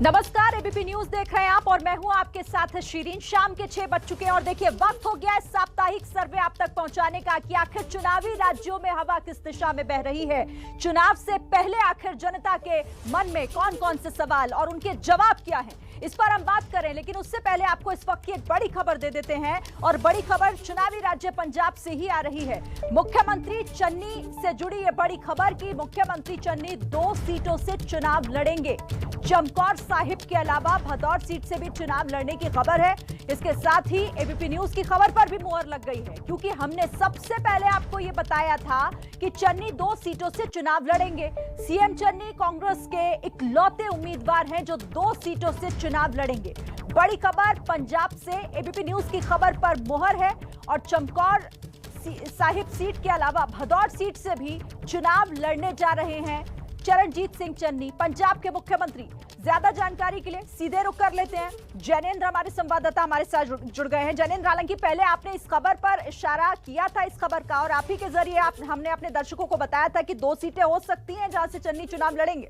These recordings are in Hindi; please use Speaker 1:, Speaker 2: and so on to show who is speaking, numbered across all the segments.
Speaker 1: नमस्कार, एबीपी न्यूज देख रहे हैं आप और मैं हूं आपके साथ शीरीन। शाम के 6 बज चुके हैं और देखिए वक्त हो गया है साप्ताहिक सर्वे आप तक पहुंचाने का कि आखिर चुनावी राज्यों में हवा किस दिशा में बह रही है। चुनाव से पहले आखिर जनता के मन में कौन कौन से सवाल और उनके जवाब क्या हैं, इस पर हम बात करें। लेकिन उससे पहले आपको इस वक्त की एक बड़ी खबर दे देते हैं और बड़ी खबर चुनावी राज्य पंजाब से ही आ रही है। मुख्यमंत्री चन्नी से जुड़ी ये बड़ी खबर कि मुख्यमंत्री चन्नी 2 सीटों से चुनाव लड़ेंगे। चमकौर साहिब के अलावा भदौर सीट से भी चुनाव लड़ने की खबर है। इसके साथ ही एबीपी न्यूज की खबर पर भी मुहर लग गई है, क्योंकि हमने सबसे पहले आपको यह बताया था कि चन्नी 2 सीटों से चुनाव लड़ेंगे। सीएम चन्नी कांग्रेस के इकलौते उम्मीदवार हैं जो 2 सीटों से चुनाव लड़ेंगे। बड़ी खबर पंजाब से एबीपी न्यूज की खबर पर मुहर है और चमकौर साहिब सीट के अलावा भदौर सीट से भी चुनाव लड़ने जा रहे हैं चरणजीत सिंह चन्नी, पंजाब के मुख्यमंत्री। ज्यादा जानकारी के लिए सीधे रुख कर लेते हैं। जैनेन्द्र हमारे संवाददाता हमारे साथ जुड़ गए हैं। जैनेन्द्र, हालांकि पहले आपने इस खबर पर इशारा किया था इस खबर का और आप ही के जरिए हमने अपने दर्शकों को बताया था कि 2 सीटें हो सकती हैं जहां से चन्नी चुनाव लड़ेंगे।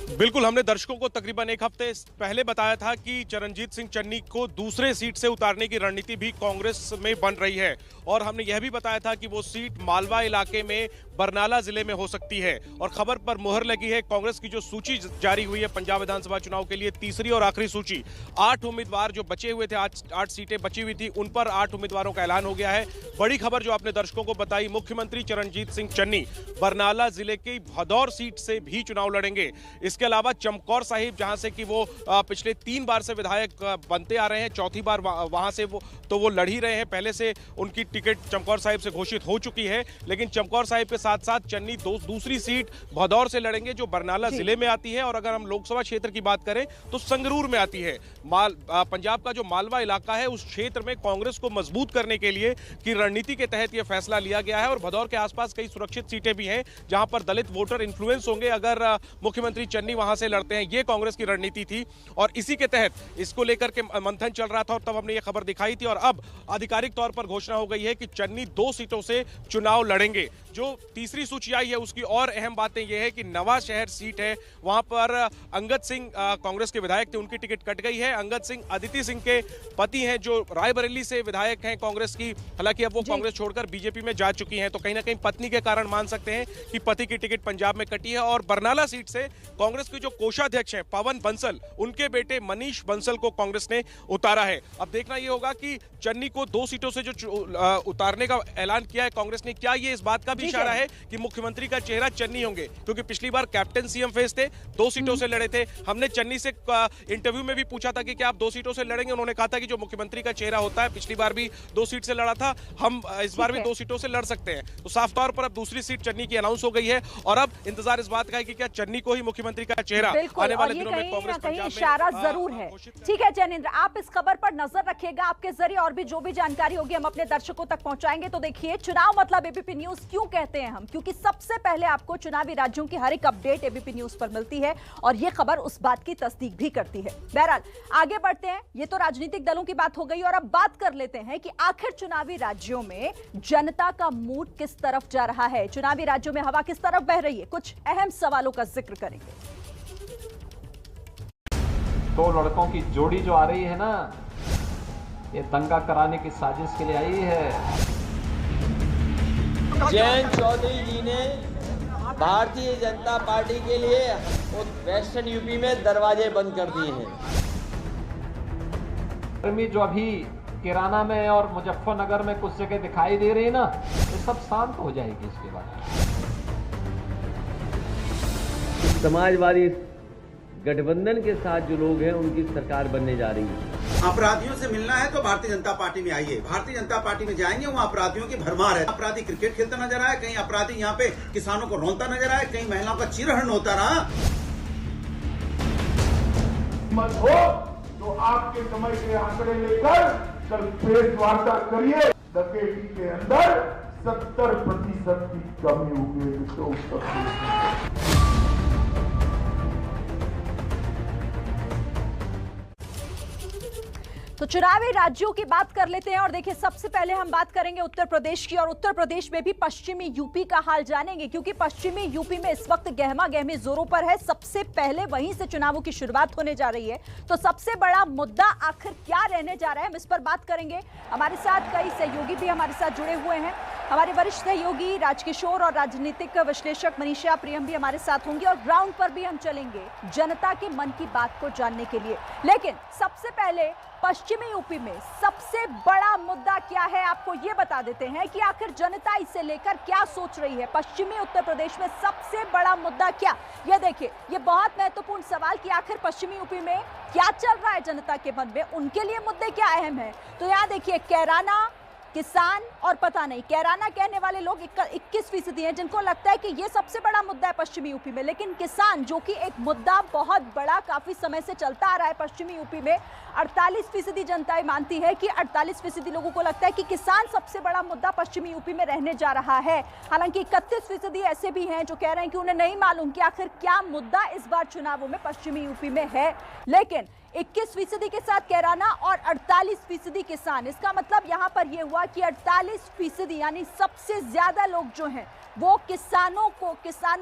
Speaker 2: बिल्कुल, हमने दर्शकों को तकरीबन 1 हफ्ते पहले बताया था कि चरणजीत सिंह चन्नी को दूसरे सीट से उतारने की रणनीति भी कांग्रेस में बन रही है और हमने यह भी बताया था कि वो सीट मालवा इलाके में बरनाला जिले में हो सकती है। और खबर पर मुहर लगी है। कांग्रेस की जो सूची जारी हुई है पंजाब विधानसभा चुनाव के लिए, तीसरी और आखिरी सूची, 8 उम्मीदवार जो बचे हुए थे, 8 सीटें बची हुई थी, उन पर 8 उम्मीदवारों का ऐलान हो गया है। बड़ी खबर जो आपने दर्शकों को बताई, मुख्यमंत्री चरणजीत सिंह चन्नी बरनाला जिले की भदौर सीट से भी चुनाव लड़ेंगे। इसके अलावा चमकौर साहिब, जहां से कि वो पिछले 3 बार से विधायक बनते आ रहे हैं, चौथी बार वहां से वो लड़ ही रहे हैं। पहले से उनकी टिकट चमकौर साहिब से घोषित हो चुकी है, लेकिन चमकौर साहिब के साथ साथ चन्नी दूसरी सीट भदौर से लड़ेंगे जो बरनाला जिले में आती है। और अगर हम लोकसभा क्षेत्र की बात करें तो संगरूर में आती है। पंजाब का जो मालवा इलाका है उस क्षेत्र में कांग्रेस को मजबूत करने के लिए की रणनीति के तहत यह फैसला लिया गया है। और भदौर के आसपास कई सुरक्षित सीटें भी हैं जहां पर दलित वोटर इन्फ्लुएंस होंगे अगर मुख्यमंत्री चन्नी वहां से लड़ते हैं। ये कांग्रेस की रणनीति थी और इसी के तहत इसको लेकर के मंथन चल रहा था और तब हमने ये खबर दिखाई थी। और अब आधिकारिक तौर पर घोषणा हो गई है कि चन्नी 2 सीटों से चुनाव लड़ेंगे। जो तीसरी सूची आई है उसकी और अहम बातें यह है कि नवा शहर सीट है, वहां पर अंगद सिंह कांग्रेस के विधायक थे, उनकी टिकट कट गई है। अंगद सिंह अदिति सिंह के पति हैं जो रायबरेली से विधायक हैं कांग्रेस की। हालांकि अब वो कांग्रेस छोड़कर बीजेपी में जा चुकी हैं, तो कहीं ना कहीं पत्नी के कारण मान सकते हैं कि पति की टिकट पंजाब में कटी है। और बरनाला सीट से कांग्रेस के जो कोषाध्यक्ष हैं पवन बंसल, उनके बेटे मनीष बंसल को कांग्रेस ने उतारा है। अब देखना यह होगा कि चन्नी को 2 सीटों से जो उतारने का ऐलान किया है कांग्रेस ने, क्या ये इस बात का भी इशारा है कि मुख्यमंत्री का चेहरा चन्नी होंगे, क्योंकि पिछली बार कैप्टन सीएम फेस थे, 2 सीटों से लड़े थे। हमने चन्नी से इंटरव्यू में भी पूछा था कि क्या आप 2 सीटों से लड़ेंगे, उन्होंने कहा था कि जो मुख्यमंत्री का चेहरा होता है, पिछली बार भी 2 सीट से लड़ा था, हम इस बार भी 2 सीटों से लड़ सकते हैं। तो साफ तौर पर अब दूसरी सीट चन्नी की अनाउंस हो गई है और अब इंतजार इस बात का है कि क्या चन्नी को ही मुख्यमंत्री का चेहरा आने वाले दिनों में कांग्रेस पंजाब में
Speaker 1: इशारा जरूर है। ठीक है जैनेन्द्र, आप इस खबर पर नजर रखिएगा। आपके जरिए और भी जो भी जानकारी होगी हम अपने दर्शकों तक पहुंचाएंगे। तो देखिए, चुनाव मतलब एबीपी न्यूज क्यों कहते हैं हम, क्योंकि सबसे पहले आपको चुनावी राज्यों की हर एक अपडेट एबीपी न्यूज पर मिलती है और यह खबर उस बात की तस्दीक भी करती है। बहरहाल आगे बढ़ते हैं। ये तो राजनीतिक दलों की बात हो गई और अब बात कर लेते हैं कि आखिर चुनावी राज्यों में जनता का मूड किस तरफ जा रहा है, चुनावी राज्यों में हवा किस तरफ बह रही है। कुछ अहम सवालों का जिक्र करेंगे।
Speaker 3: 2 लड़कों की जोड़ी जो आ रही है ना, ये दंगा कराने की साजिश के लिए आई है।
Speaker 4: जयंत चौधरी जी ने भारतीय जनता पार्टी के लिए वेस्टर्न यूपी में दरवाजे बंद कर दिए हैं।
Speaker 3: गर्मी जो अभी किराना में और मुजफ्फरनगर में कुछ जगह दिखाई दे रही है ना, ये सब शांत हो जाएगी इसके बाद।
Speaker 4: समाजवादी गठबंधन के साथ जो लोग हैं उनकी सरकार बनने जा रही है।
Speaker 5: अपराधियों से मिलना है तो भारतीय जनता पार्टी में आइए। भारतीय जनता पार्टी में जाएंगे, वहाँ अपराधियों की भरमार है। अपराधी क्रिकेट खेलता नजर आया, कहीं अपराधी यहाँ पे किसानों को रोनता नजर आया, कहीं महिलाओं का चिरहरण होता रहा।
Speaker 6: मत हो तो आपके समय के आंकड़े लेकर कल प्रेस वार्ता करिए। डकैती के अंदर 70% की कमी हुई तो
Speaker 1: तो चुनावी राज्यों की बात कर लेते हैं और देखिए सबसे पहले हम बात करेंगे उत्तर प्रदेश की और उत्तर प्रदेश में भी पश्चिमी यूपी का हाल जानेंगे क्योंकि पश्चिमी यूपी में इस वक्त गहमा गहमी जोरों पर है। सबसे पहले वहीं से चुनावों की शुरुआत होने जा रही है। तो सबसे बड़ा मुद्दा आखिर क्या रहने जा रहा है, हम इस पर बात करेंगे। हमारे साथ कई सहयोगी भी हमारे साथ जुड़े हुए हैं। हमारे वरिष्ठ सहयोगी राजकिशोर और राजनीतिक विश्लेषक मनीषा प्रियम भी हमारे साथ होंगे और ग्राउंड पर भी हम चलेंगे जनता के मन की बात को जानने के लिए। लेकिन सबसे पहले पश्चिमी यूपी में सबसे बड़ा मुद्दा क्या है, आपको ये बता देते हैं कि आखिर जनता इसे लेकर क्या सोच रही है। पश्चिमी उत्तर प्रदेश में सबसे बड़ा मुद्दा क्या, ये देखिए, ये बहुत महत्वपूर्ण सवाल कि आखिर पश्चिमी यूपी में क्या चल रहा है जनता के मन में, उनके लिए मुद्दे क्या अहम है। तो यहाँ देखिए, कैराना, किसान और पता नहीं, कैराना कहने वाले लोग 21% हैं जिनको लगता है कि ये सबसे बड़ा मुद्दा है पश्चिमी यूपी में। लेकिन किसान, जो कि एक मुद्दा बहुत बड़ा काफी समय से चलता आ रहा है पश्चिमी यूपी में, 48% जनता मानती है कि 48% लोगों को लगता है कि किसान सबसे बड़ा मुद्दा पश्चिमी यूपी में रहने जा रहा है। हालांकि 31% ऐसे भी हैं जो कह रहे हैं कि उन्हें नहीं मालूम कि आखिर क्या मुद्दा इस बार चुनावों में पश्चिमी यूपी में है। लेकिन 21% के साथ कैराना और 48% किसान, इसका मतलब यहां पर यह हुआ कि 48% यानी सबसे ज्यादा लोग जो हैं वो किसानों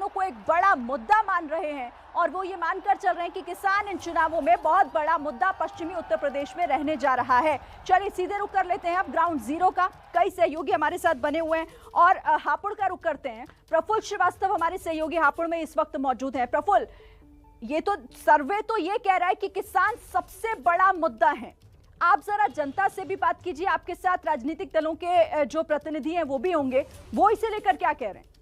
Speaker 1: को एक बड़ा मुद्दा मान रहे हैं और वो ये मानकर चल रहे हैं कि किसान इन चुनावों में बहुत बड़ा मुद्दा पश्चिमी उत्तर प्रदेश में रहने जा रहा है। चलिए सीधे रुक कर लेते हैं अब ग्राउंड जीरो का। कई सहयोगी हमारे साथ बने हुए हैं और हापुड़ का रुक करते हैं। प्रफुल्ल श्रीवास्तव हमारे सहयोगी हापुड़ में इस वक्त मौजूद है। प्रफुल्ल, ये तो सर्वे तो ये कह रहा है कि किसान सबसे बड़ा मुद्दा है, आप जरा जनता से भी बात कीजिए, आपके साथ राजनीतिक दलों के जो प्रतिनिधि हैं वो भी होंगे, वो इसे लेकर क्या कह रहे हैं।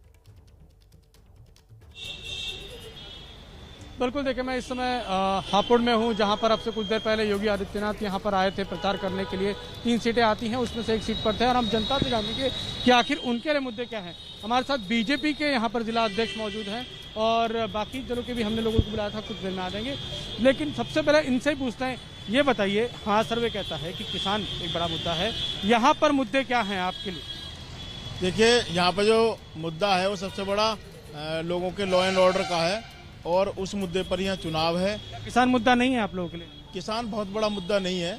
Speaker 7: बिल्कुल, देखिए, मैं इस समय हापुड़ में हूं जहां पर अब से कुछ देर पहले योगी आदित्यनाथ यहां पर आए थे प्रचार करने के लिए। 3 सीटें आती हैं, उसमें से एक सीट पर थे और हम जनता से जानेंगे कि आखिर उनके लिए मुद्दे क्या हैं। हमारे साथ बीजेपी के यहां पर जिला अध्यक्ष मौजूद हैं और बाकी दलों के भी हमने लोगों को बुलाया था, कुछ देर में आ जाएंगे। लेकिन सबसे पहले इनसे ही पूछते हैं, ये बताइए, हाँ सर्वे कहता है कि किसान एक बड़ा मुद्दा है, यहाँ पर मुद्दे क्या हैं आपके लिए?
Speaker 8: देखिए, यहाँ पर जो मुद्दा है वो सबसे बड़ा लोगों के लॉ एंड ऑर्डर का है और उस मुद्दे पर यहाँ चुनाव है।
Speaker 7: किसान मुद्दा नहीं है आप लोगों के लिए?
Speaker 8: किसान बहुत बड़ा मुद्दा नहीं है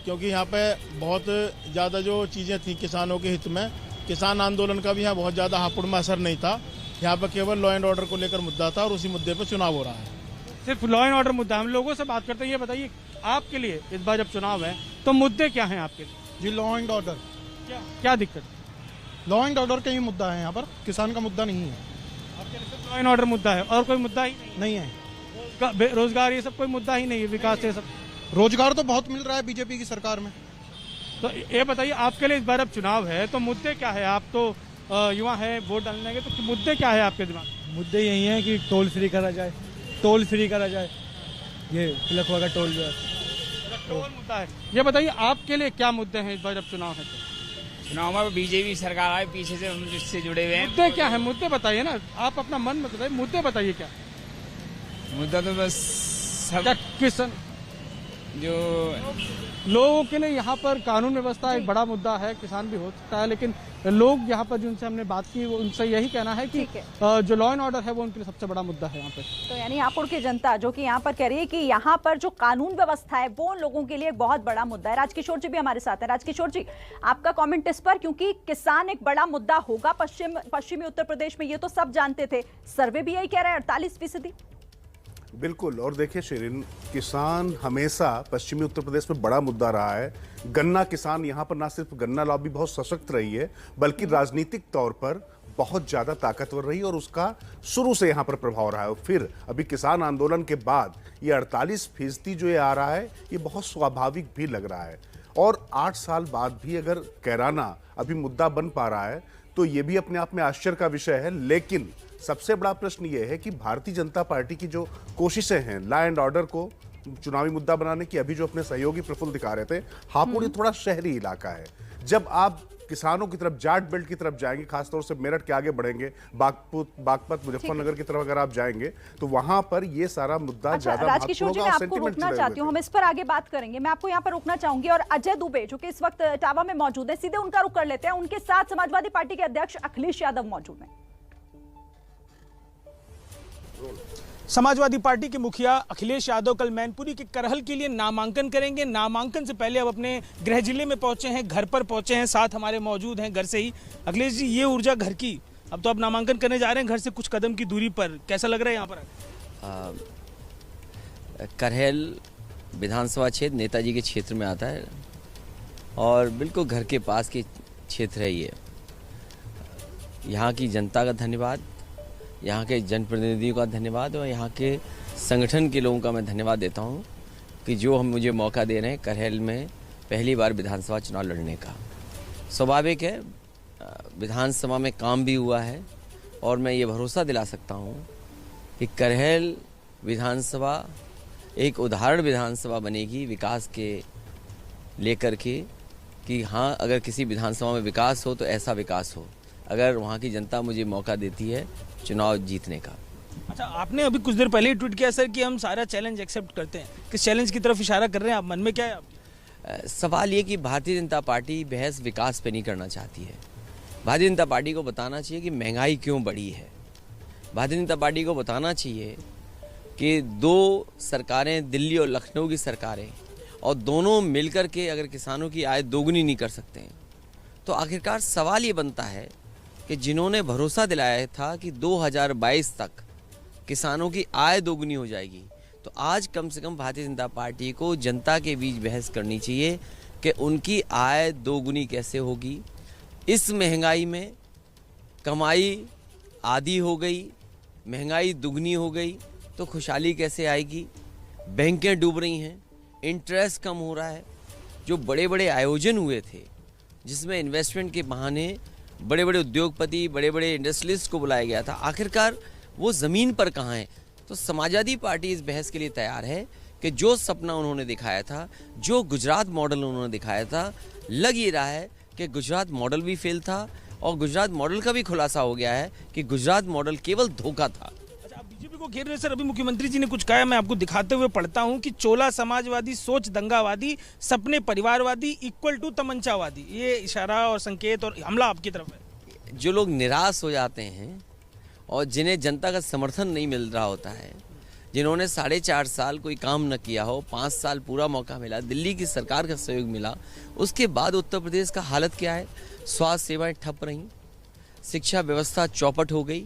Speaker 8: क्योंकि यहाँ पे बहुत ज़्यादा जो चीज़ें थी किसानों के हित में, किसान आंदोलन का भी यहाँ बहुत ज़्यादा हापुड़ में असर नहीं था। यहाँ पर केवल लॉ एंड ऑर्डर को लेकर मुद्दा था और उसी मुद्दे पर चुनाव हो रहा है।
Speaker 7: सिर्फ लॉ एंड ऑर्डर मुद्दा? हम लोगों से बात करते हैं, ये बताइए आपके लिए इस बार जब चुनाव है तो मुद्दे क्या हैं आपके लिए?
Speaker 9: जी, लॉ एंड ऑर्डर।
Speaker 7: क्या दिक्कत?
Speaker 9: लॉ एंड ऑर्डर का ही मुद्दा है यहाँ पर, किसान का मुद्दा नहीं है।
Speaker 7: आपके लिए सिर्फ लॉ एंड ऑर्डर मुद्दा है और कोई मुद्दा ही
Speaker 9: नहीं है?
Speaker 7: रोजगार ये सब कोई मुद्दा ही नहीं है? विकास ये सब?
Speaker 9: रोजगार तो बहुत मिल रहा है बीजेपी की सरकार में।
Speaker 7: तो ये बताइए आपके लिए इस बार अब चुनाव है तो मुद्दे क्या है? आप तो युवा है, वोट डालने के, तो मुद्दे क्या है आपके दिमाग में?
Speaker 10: मुद्दे यही हैं कि टोल फ्री करा जाए, ये तिलकवा का टोल जो है,
Speaker 7: टोल मुद्दा है। ये बताइए आपके लिए क्या मुद्दे हैं इस बार जब चुनाव है?
Speaker 11: चुनाव में बीजेपी सरकार आए, पीछे से हम इससे जुड़े हुए हैं।
Speaker 7: मुद्दे क्या है? मुद्दे बताइए ना, आप अपना मन में बताइए, मुद्दे बताइए क्या
Speaker 11: मुद्दा? तो बस सब
Speaker 7: किसान
Speaker 11: जो
Speaker 7: लोगों के लिए यहाँ पर कानून व्यवस्था एक बड़ा मुद्दा है, किसान भी हो सकता है, लेकिन लोग यहाँ पर जिनसे हमने बात की वो उनसे यही कहना है कि जो लॉ एंड ऑर्डर है वो उनके लिए सबसे बड़ा मुद्दा है यहाँ पे।
Speaker 1: तो यानी हापुड़ की जनता जो कि यहाँ पर कह रही है कि यहाँ पर जो कानून व्यवस्था है वो लोगों के लिए एक बहुत बड़ा मुद्दा है। राजकिशोर जी भी हमारे साथ है। राजकिशोर जी, आपका कॉमेंट इस पर, क्योंकि किसान एक बड़ा मुद्दा होगा पश्चिमी उत्तर प्रदेश में, ये तो सब जानते थे, सर्वे भी यही कह रहा है 48%।
Speaker 12: बिल्कुल, और देखिए शिरीन, किसान हमेशा पश्चिमी उत्तर प्रदेश में बड़ा मुद्दा रहा है। गन्ना किसान यहाँ पर ना सिर्फ गन्ना लॉबी बहुत सशक्त रही है बल्कि राजनीतिक तौर पर बहुत ज्यादा ताकतवर रही और उसका शुरू से यहाँ पर प्रभाव रहा है। और फिर अभी किसान आंदोलन के बाद ये 48% जो ये आ रहा है ये बहुत स्वाभाविक भी लग रहा है। और 8 साल बाद भी अगर कैराना अभी मुद्दा बन पा रहा है तो ये भी अपने आप में आश्चर्य का विषय है। लेकिन सबसे बड़ा प्रश्न ये है कि भारतीय जनता पार्टी की जो कोशिशें हैं लॉ एंड ऑर्डर को चुनावी मुद्दा बनाने की, अभी जो अपने सहयोगी प्रफुल्ल दिखा रहे थे, हापुड़ थोड़ा शहरी इलाका है। जब आप किसानों की तरफ, जाट बेल्ट की तरफ जाएंगे, खासतौर से मेरठ के आगे बढ़ेंगे, बागपत मुजफ्फरनगर की तरफ अगर आप जाएंगे तो वहां पर ये सारा मुद्दा ज्यादा
Speaker 1: राजकिशोर जी, मैं आपको रोकना चाहती हूँ, हम इस पर आगे बात करेंगे, मैं आपको यहाँ पर रोकना चाहूंगी। और अजय दुबे जो कि इस वक्त टावा में मौजूद है, सीधे उनका रुख कर लेते हैं। उनके साथ समाजवादी पार्टी के अध्यक्ष अखिलेश यादव मौजूद हैं।
Speaker 13: समाजवादी पार्टी के मुखिया अखिलेश यादव कल मैनपुरी के करहल के लिए नामांकन करेंगे। नामांकन से पहले अब अपने गृह जिले में पहुंचे हैं, घर पर पहुंचे हैं, साथ हमारे मौजूद हैं घर से ही। अखिलेश जी, ये ऊर्जा घर की, अब तो आप नामांकन करने जा रहे हैं घर से कुछ कदम की दूरी पर, कैसा लग रहा है यहाँ पर?
Speaker 14: करहल विधानसभा क्षेत्र नेताजी के क्षेत्र में आता है और बिल्कुल घर के पास के क्षेत्र है ये। यहाँ की जनता का धन्यवाद, यहाँ के जनप्रतिनिधियों का धन्यवाद और यहाँ के संगठन के लोगों का मैं धन्यवाद देता हूँ कि जो हम मुझे मौका दे रहे हैं करहल में पहली बार विधानसभा चुनाव लड़ने का। स्वाभाविक है, विधानसभा में काम भी हुआ है और मैं ये भरोसा दिला सकता हूँ कि करहल विधानसभा एक उदाहरण विधानसभा बनेगी विकास के लेकर के, कि हाँ, अगर किसी विधानसभा में विकास हो तो ऐसा विकास हो, अगर वहाँ की जनता मुझे मौका देती है चुनाव जीतने का।
Speaker 13: अच्छा, आपने अभी कुछ देर पहले ही ट्वीट किया सर कि हम सारा चैलेंज एक्सेप्ट करते हैं। किस चैलेंज की तरफ इशारा कर रहे हैं आप? मन में क्या है आप?
Speaker 14: सवाल ये कि भारतीय जनता पार्टी बहस विकास पे नहीं करना चाहती है। भारतीय जनता पार्टी को बताना चाहिए कि महंगाई क्यों बढ़ी है। भारतीय जनता पार्टी को बताना चाहिए कि दो सरकारें, दिल्ली और लखनऊ की सरकारें, और दोनों मिलकर के अगर किसानों की आय दोगुनी नहीं कर सकते हैं तो आखिरकार सवाल ये बनता है कि जिन्होंने भरोसा दिलाया था कि 2022 तक किसानों की आय दोगुनी हो जाएगी, तो आज कम से कम भारतीय जनता पार्टी को जनता के बीच बहस करनी चाहिए कि उनकी आय दोगुनी कैसे होगी। इस महंगाई में कमाई आधी हो गई, महंगाई दुगनी हो गई तो खुशहाली कैसे आएगी। बैंकें डूब रही हैं, इंटरेस्ट कम हो रहा है। जो बड़े बड़े आयोजन हुए थे जिसमें इन्वेस्टमेंट के बहाने बड़े बड़े उद्योगपति, बड़े बड़े इंडस्ट्रियलिस्ट को बुलाया गया था, आखिरकार वो ज़मीन पर कहाँ हैं? तो समाजवादी पार्टी इस बहस के लिए तैयार है कि जो सपना उन्होंने दिखाया था, जो गुजरात मॉडल उन्होंने दिखाया था, लग ये रहा है कि गुजरात मॉडल भी फेल था और गुजरात मॉडल का भी खुलासा हो गया है कि गुजरात मॉडल केवल धोखा था।
Speaker 13: बीजेपी को घेर रहे सर, अभी मुख्यमंत्री जी ने कुछ कहा, मैं आपको दिखाते हुए पढ़ता हूं कि चोला समाजवादी, सोच दंगावादी, सपने परिवारवादी इक्वल टू तमंचावादी। ये इशारा और संकेत और हमला आपकी तरफ है।
Speaker 14: जो लोग निराश हो जाते हैं और जिन्हें जनता का समर्थन नहीं मिल रहा होता है, जिन्होंने 4.5 साल कोई काम न किया हो, 5 साल पूरा मौका मिला, दिल्ली की सरकार का सहयोग मिला, उसके बाद उत्तर प्रदेश का हालत क्या है? स्वास्थ्य सेवाएं ठप रहीं, शिक्षा व्यवस्था चौपट हो गई,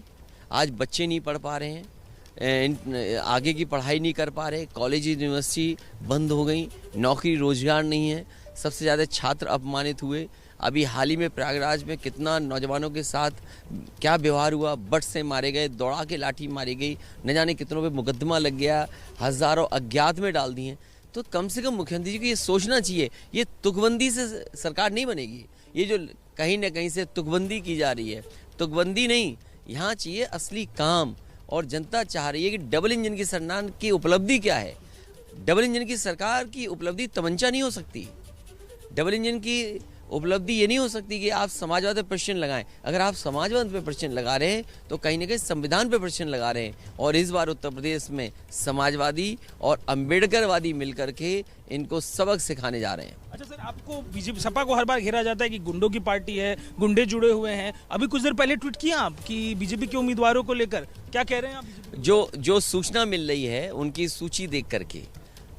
Speaker 14: आज बच्चे नहीं पढ़ पा रहे हैं, आगे की पढ़ाई नहीं कर पा रहे, कॉलेज यूनिवर्सिटी बंद हो गई, नौकरी रोजगार नहीं है, सबसे ज़्यादा छात्र अपमानित हुए। अभी हाल ही में प्रयागराज में कितना नौजवानों के साथ क्या व्यवहार हुआ, बट से मारे गए, दौड़ा के लाठी मारी गई, न जाने कितनों पे मुकदमा लग गया, हज़ारों अज्ञात में डाल दिए। तो कम से कम मुख्यमंत्री जी को ये सोचना चाहिए, ये तुकबंदी से सरकार नहीं बनेगी। ये जो कहीं ना कहीं से तुकबंदी की जा रही है, तुकबंदी नहीं, यहाँ चाहिए असली काम। और जनता चाह रही है कि डबल इंजन की सरकार की उपलब्धि क्या है? डबल इंजन की सरकार की उपलब्धि तमंचा नहीं हो सकती। डबल इंजन की उपलब्धि ये नहीं हो सकती कि आप समाजवाद पे प्रश्न लगाएं। अगर आप समाजवाद पे प्रश्न लगा रहे हैं तो कहीं ना कहीं संविधान पे प्रश्न लगा रहे हैं। और इस बार उत्तर प्रदेश में समाजवादी और अम्बेडकरवादी मिलकर के इनको सबक सिखाने जा रहे हैं।
Speaker 13: अच्छा सर, आपको बीजेपी, सपा को हर बार घेरा जाता है कि गुंडों की पार्टी है, गुंडे जुड़े हुए हैं। अभी कुछ देर पहले ट्वीट किया आप कि बीजेपी के उम्मीदवारों को लेकर क्या कह रहे हैं आप?
Speaker 14: जो सूचना मिल रही है उनकी सूची देख करके,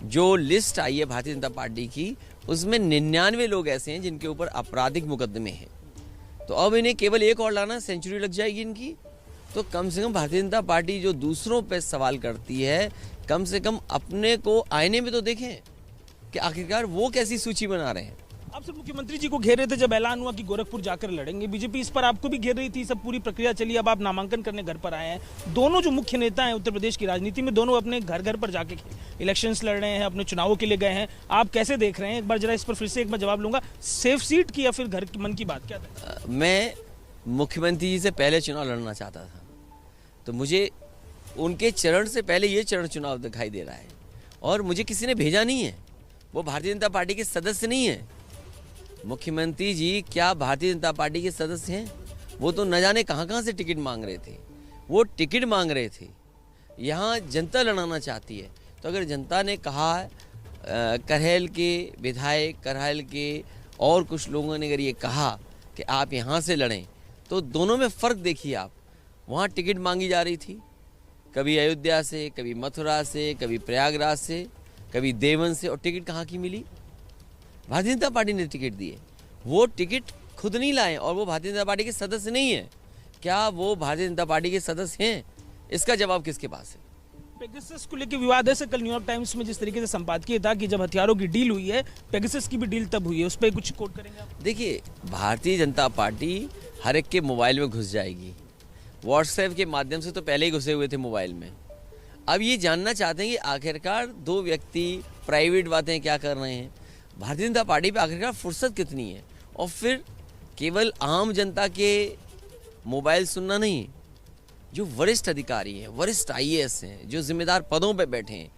Speaker 14: जो लिस्ट आई है भारतीय जनता पार्टी की, उसमें 99 लोग ऐसे हैं जिनके ऊपर आपराधिक मुकदमे हैं। तो अब इन्हें केवल एक और लाना, सेंचुरी लग जाएगी इनकी। तो कम से कम भारतीय जनता पार्टी जो दूसरों पे सवाल करती है, कम से कम अपने को आईने में तो देखें कि आखिरकार वो कैसी सूची बना रहे हैं।
Speaker 13: आप सब मुख्यमंत्री जी को घेर रहे थे जब ऐलान हुआ कि गोरखपुर जाकर लड़ेंगे, बीजेपी इस पर आपको भी घेर रही थी, सब पूरी प्रक्रिया चली, अब आप नामांकन करने घर पर आए हैं। दोनों जो मुख्य नेता हैं उत्तर प्रदेश की राजनीति में, दोनों अपने घर घर पर जाके इलेक्शंस लड़ रहे हैं, अपने चुनावों के लिए गए हैं। आप कैसे देख रहे हैं? एक बार जरा इस पर फिर से एक बार जवाब लूंगा। सेफ सीट की या फिर घर की मन की बात क्या था?
Speaker 14: मैं मुख्यमंत्री जी से पहले चुनाव लड़ना चाहता था, तो मुझे उनके चरण से पहले ये चरण चुनाव दिखाई दे रहा है और मुझे किसी ने भेजा नहीं है। वो भारतीय जनता पार्टी के सदस्य नहीं है। मुख्यमंत्री जी क्या भारतीय जनता पार्टी के सदस्य हैं? वो तो न जाने कहाँ से टिकट मांग रहे थे। वो टिकट मांग रहे थे, यहाँ जनता लड़ाना चाहती है। तो अगर जनता ने कहा, करहल के विधायक, करहल के और कुछ लोगों ने अगर ये कहा कि आप यहाँ से लड़ें, तो दोनों में फ़र्क देखिए आप। वहाँ टिकट मांगी जा रही थी, कभी अयोध्या से, कभी मथुरा से, कभी प्रयागराज से, कभी देवन से, और टिकट कहाँ की मिली? भारतीय जनता पार्टी ने टिकट दिए। वो टिकट खुद नहीं लाए और वो भारतीय जनता पार्टी के सदस्य नहीं है। क्या वो भारतीय जनता पार्टी के सदस्य हैं? इसका जवाब किसके पास है?
Speaker 13: पेगासस को लेकर विवाद है। कल न्यूयॉर्क टाइम्स में जिस तरीके से संपादकीय था कि जब हथियारों की डील हुई है, पेगासस की भी डील तब हुई है, उस पर कुछ कोट करेंगे आप?
Speaker 14: देखिए, भारतीय जनता पार्टी हर एक के मोबाइल में घुस जाएगी। व्हाट्सएप के माध्यम से तो पहले ही घुसे हुए थे मोबाइल में। अब ये जानना चाहते हैं कि आखिरकार दो व्यक्ति प्राइवेट बातें क्या कर रहे हैं। भारतीय जनता पार्टी पे आखिरकार फुर्सत कितनी है? और फिर केवल आम जनता के मोबाइल सुनना नहीं, जो वरिष्ठ अधिकारी हैं, वरिष्ठ आईएएस हैं, जो जिम्मेदार पदों पे बैठे हैं,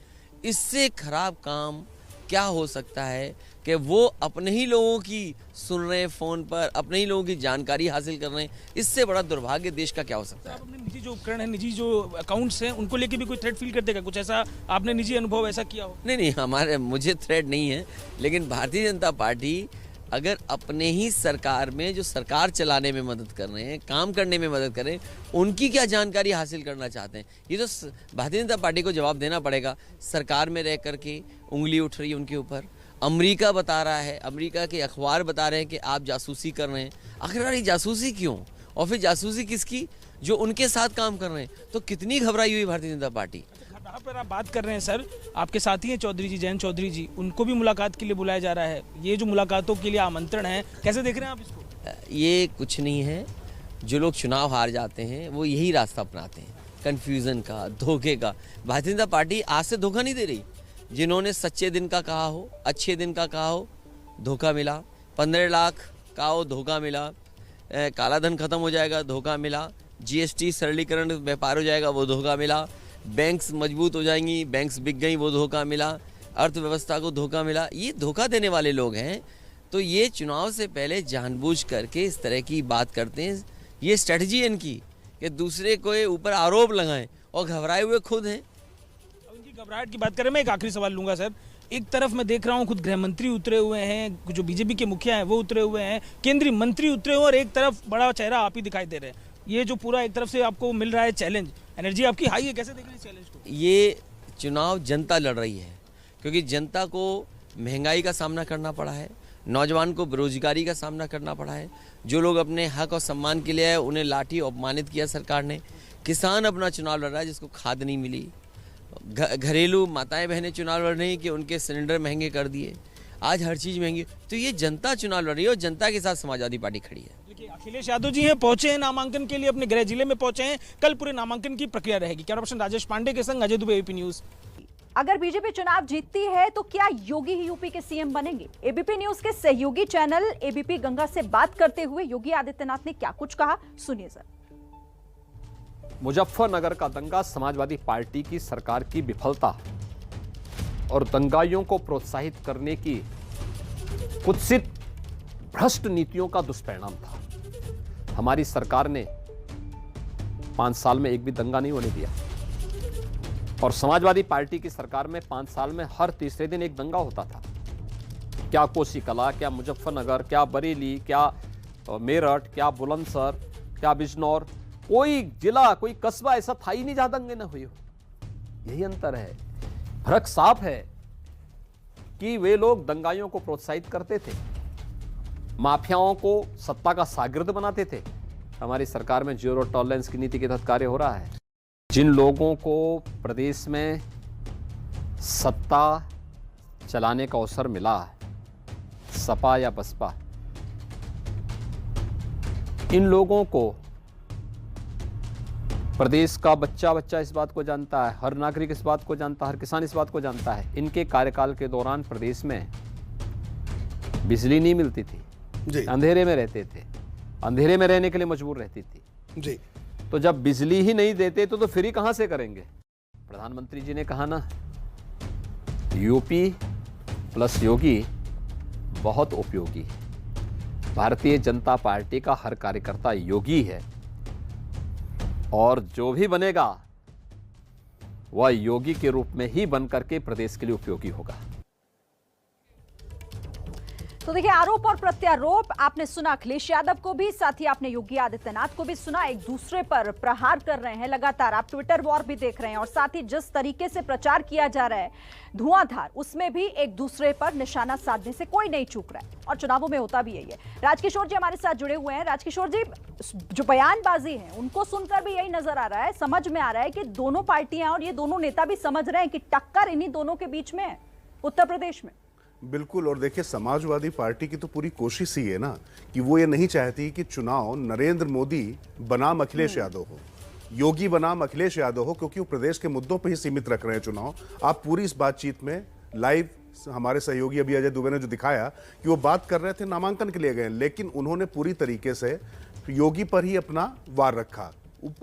Speaker 14: इससे खराब काम क्या हो सकता है कि वो अपने ही लोगों की सुन रहे हैं फ़ोन पर, अपने ही लोगों की जानकारी हासिल कर रहे हैं। इससे बड़ा दुर्भाग्य देश का क्या हो सकता है?
Speaker 13: अपने निजी जो उपकरण है, निजी जो अकाउंट्स हैं, उनको लेके भी कोई थ्रेट फील करते हैं? कुछ ऐसा आपने निजी अनुभव ऐसा किया हो?
Speaker 14: नहीं, मुझे थ्रेट नहीं है, लेकिन भारतीय जनता पार्टी अगर अपने ही सरकार में जो सरकार चलाने में मदद कर रहे हैं, काम करने में मदद कर रहे हैं, उनकी क्या जानकारी हासिल करना चाहते हैं? ये तो भारतीय जनता पार्टी को जवाब देना पड़ेगा। सरकार में रह करके उंगली उठ रही है उनके ऊपर। अमेरिका बता रहा है, अमेरिका के अखबार बता रहे हैं कि आप जासूसी कर रहे हैं। आखिरकार ये जासूसी क्यों? और फिर जासूसी किसकी? जो उनके साथ काम कर रहे हैं। तो कितनी घबराई हुई भारतीय जनता पार्टी।
Speaker 13: यहाँ पर आप बात कर रहे हैं सर, आपके साथी हैं चौधरी जी, जयंत चौधरी जी, उनको भी मुलाकात के लिए बुलाया जा रहा है। ये जो मुलाकातों के लिए आमंत्रण है, कैसे देख रहे हैं आप इसको?
Speaker 14: ये कुछ नहीं है। जो लोग चुनाव हार जाते हैं वो यही रास्ता अपनाते हैं, कन्फ्यूज़न का, धोखे का। भारतीय जनता पार्टी आज से धोखा नहीं दे रही। जिन्होंने सच्चे दिन का कहा हो, अच्छे दिन का कहा हो, धोखा मिला। 15 लाख का हो, धोखा मिला। काला धन खत्म हो जाएगा, धोखा मिला। जीएसटी सरलीकरण व्यापार हो जाएगा, वो धोखा मिला। बैंक्स मजबूत हो जाएंगी, बैंक्स बिक गई, वो धोखा मिला। अर्थव्यवस्था को धोखा मिला। ये धोखा देने वाले लोग हैं। तो ये चुनाव से पहले जानबूझ करके इस तरह की बात करते हैं। ये स्ट्रेटजी है इनकी कि दूसरे को ऊपर आरोप लगाएं और घबराए हुए खुद हैं।
Speaker 13: इनकी घबराहट की बात करें, मैं एक आखिरी सवाल लूंगा सर। एक तरफ मैं देख रहा हूँ खुद गृह मंत्री उतरे हुए हैं, जो बीजेपी के मुखिया हैं वो उतरे हुए हैं, केंद्रीय मंत्री उतरे हुए, और एक तरफ बड़ा चेहरा आप ही दिखाई दे रहे हैं। ये जो पूरा एक तरफ से आपको मिल रहा है चैलेंज, एनर्जी आपकी हाई है, कैसे देख रहे हैं इस चैलेंज को?
Speaker 14: ये चुनाव जनता लड़ रही है, क्योंकि जनता को महंगाई का सामना करना पड़ा है, नौजवान को बेरोजगारी का सामना करना पड़ा है। जो लोग अपने हक और सम्मान के लिए आए, उन्हें लाठी अपमानित किया सरकार ने। किसान अपना चुनाव लड़ रहा है, जिसको खाद नहीं मिली। घरेलू माताएं बहनें चुनाव लड़ रही हैं कि उनके सिलेंडर महंगे कर दिए। आज हर चीज़ महंगी। तो ये जनता चुनाव लड़ रही है और जनता के साथ समाजवादी पार्टी खड़ी है।
Speaker 13: अखिलेश यादव जी हैं, पहुंचे हैं नामांकन के लिए, अपने गृह जिले में पहुंचे हैं। कल पूरे नामांकन की प्रक्रिया रहेगी। कैमरा पर्सन राजेश पांडे के संग अजय दुबे, एबीपी न्यूज।
Speaker 1: अगर बीजेपी चुनाव जीतती है तो क्या योगी ही यूपी के सीएम बनेंगे? एबीपी न्यूज के सहयोगी चैनल एबीपी गंगा से बात करते हुए योगी आदित्यनाथ ने क्या कुछ कहा, सुनिए सर।
Speaker 15: मुजफ्फरनगर का दंगा समाजवादी पार्टी की सरकार की विफलता और दंगाइयों को प्रोत्साहित करने की कुत्सित भ्रष्ट नीतियों का दुष्परिणाम था। हमारी सरकार ने 5 साल में एक भी दंगा नहीं होने दिया, और समाजवादी पार्टी की सरकार में 5 साल में हर तीसरे दिन एक दंगा होता था। क्या कोसीकला, क्या मुजफ्फरनगर, क्या बरेली, क्या मेरठ, क्या बुलंदशहर, क्या बिजनौर, कोई जिला, कोई कस्बा ऐसा था ही नहीं जहां दंगे न हुए हो। यही अंतर है। फर्क साफ है कि वे लोग दंगाइयों को प्रोत्साहित करते थे, माफियाओं को सत्ता का शागिर्द बनाते थे। हमारी सरकार में जीरो टॉलरेंस की नीति के तहत कार्य हो रहा है। जिन लोगों को प्रदेश में सत्ता चलाने का अवसर मिला है, सपा या बसपा, इन लोगों को प्रदेश का बच्चा बच्चा इस बात को जानता है, हर नागरिक इस बात को जानता है, हर किसान इस बात को जानता है। इनके कार्यकाल के दौरान प्रदेश में बिजली नहीं मिलती थी जी। अंधेरे में रहते थे, अंधेरे में रहने के लिए मजबूर रहती थी जी। तो जब बिजली ही नहीं देते तो फ्री कहां से करेंगे? प्रधानमंत्री जी ने कहा ना, यूपी प्लस योगी बहुत उपयोगी है। भारतीय जनता पार्टी का हर कार्यकर्ता योगी है, और जो भी बनेगा वह योगी के रूप में ही बनकर के प्रदेश के लिए उपयोगी होगा।
Speaker 1: तो देखिए, आरोप और प्रत्यारोप आपने सुना अखिलेश यादव को भी, साथ ही आपने योगी आदित्यनाथ को भी सुना। एक दूसरे पर प्रहार कर रहे हैं लगातार। आप ट्विटर वॉर भी देख रहे हैं और साथ ही जिस तरीके से प्रचार किया जा रहा है धुआंधार, उसमें भी एक दूसरे पर निशाना साधने से कोई नहीं चूक रहा है और चुनावों में होता भी यही है। राजकिशोर जी हमारे साथ जुड़े हुए हैं। राजकिशोर जी, जो बयानबाजी है उनको सुनकर भी यही नजर आ रहा है, समझ में आ रहा है कि दोनों पार्टियां और ये दोनों नेता भी समझ रहे हैं कि टक्कर इन्हीं दोनों के बीच में है उत्तर प्रदेश में।
Speaker 12: बिल्कुल। और देखिए, समाजवादी पार्टी की तो पूरी कोशिश ही है ना कि वो ये नहीं चाहती कि चुनाव नरेंद्र मोदी बनाम अखिलेश यादव हो, योगी बनाम अखिलेश यादव हो, क्योंकि वो प्रदेश के मुद्दों पर ही सीमित रख रहे हैं चुनाव। आप पूरी इस बातचीत में लाइव हमारे सहयोगी अभी अजय दुबे ने जो दिखाया कि वो बात कर रहे थे नामांकन के लिए गए, लेकिन उन्होंने पूरी तरीके से योगी पर ही अपना वार रखा,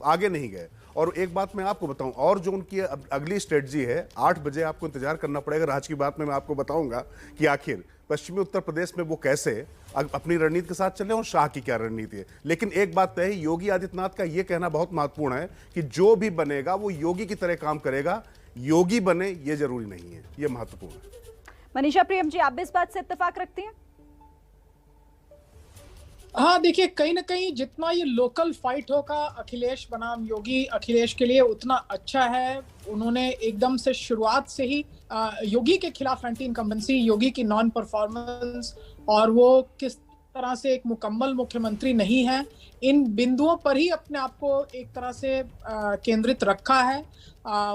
Speaker 12: आगे नहीं गए। और एक बात मैं आपको बताऊं, और जो उनकी अगली स्ट्रेटजी है, 8 बजे आपको इंतजार करना पड़ेगा। राज की बात में मैं आपको बताऊंगा कि आखिर पश्चिमी उत्तर प्रदेश में वो कैसे अपनी रणनीति के साथ चले और शाह की क्या रणनीति है। लेकिन एक बात तय है, योगी आदित्यनाथ का यह कहना बहुत महत्वपूर्ण है कि जो भी बनेगा वो योगी की तरह काम करेगा, योगी बने ये जरूरी नहीं है, ये महत्वपूर्ण है।
Speaker 1: मनीषा प्रियम जी, आप भी इस बात से इत्तेफाक रखती हैं?
Speaker 16: हाँ, देखिए, कहीं ना कहीं जितना ये लोकल फाइट होगा अखिलेश बनाम योगी, अखिलेश के लिए उतना अच्छा है। उन्होंने एकदम से शुरुआत से ही योगी के खिलाफ एंटी इनकम्बेंसी, योगी की नॉन परफॉर्मेंस और वो किस तरह से एक मुकम्मल मुख्यमंत्री नहीं है, इन बिंदुओं पर ही अपने आप को एक तरह से केंद्रित रखा है।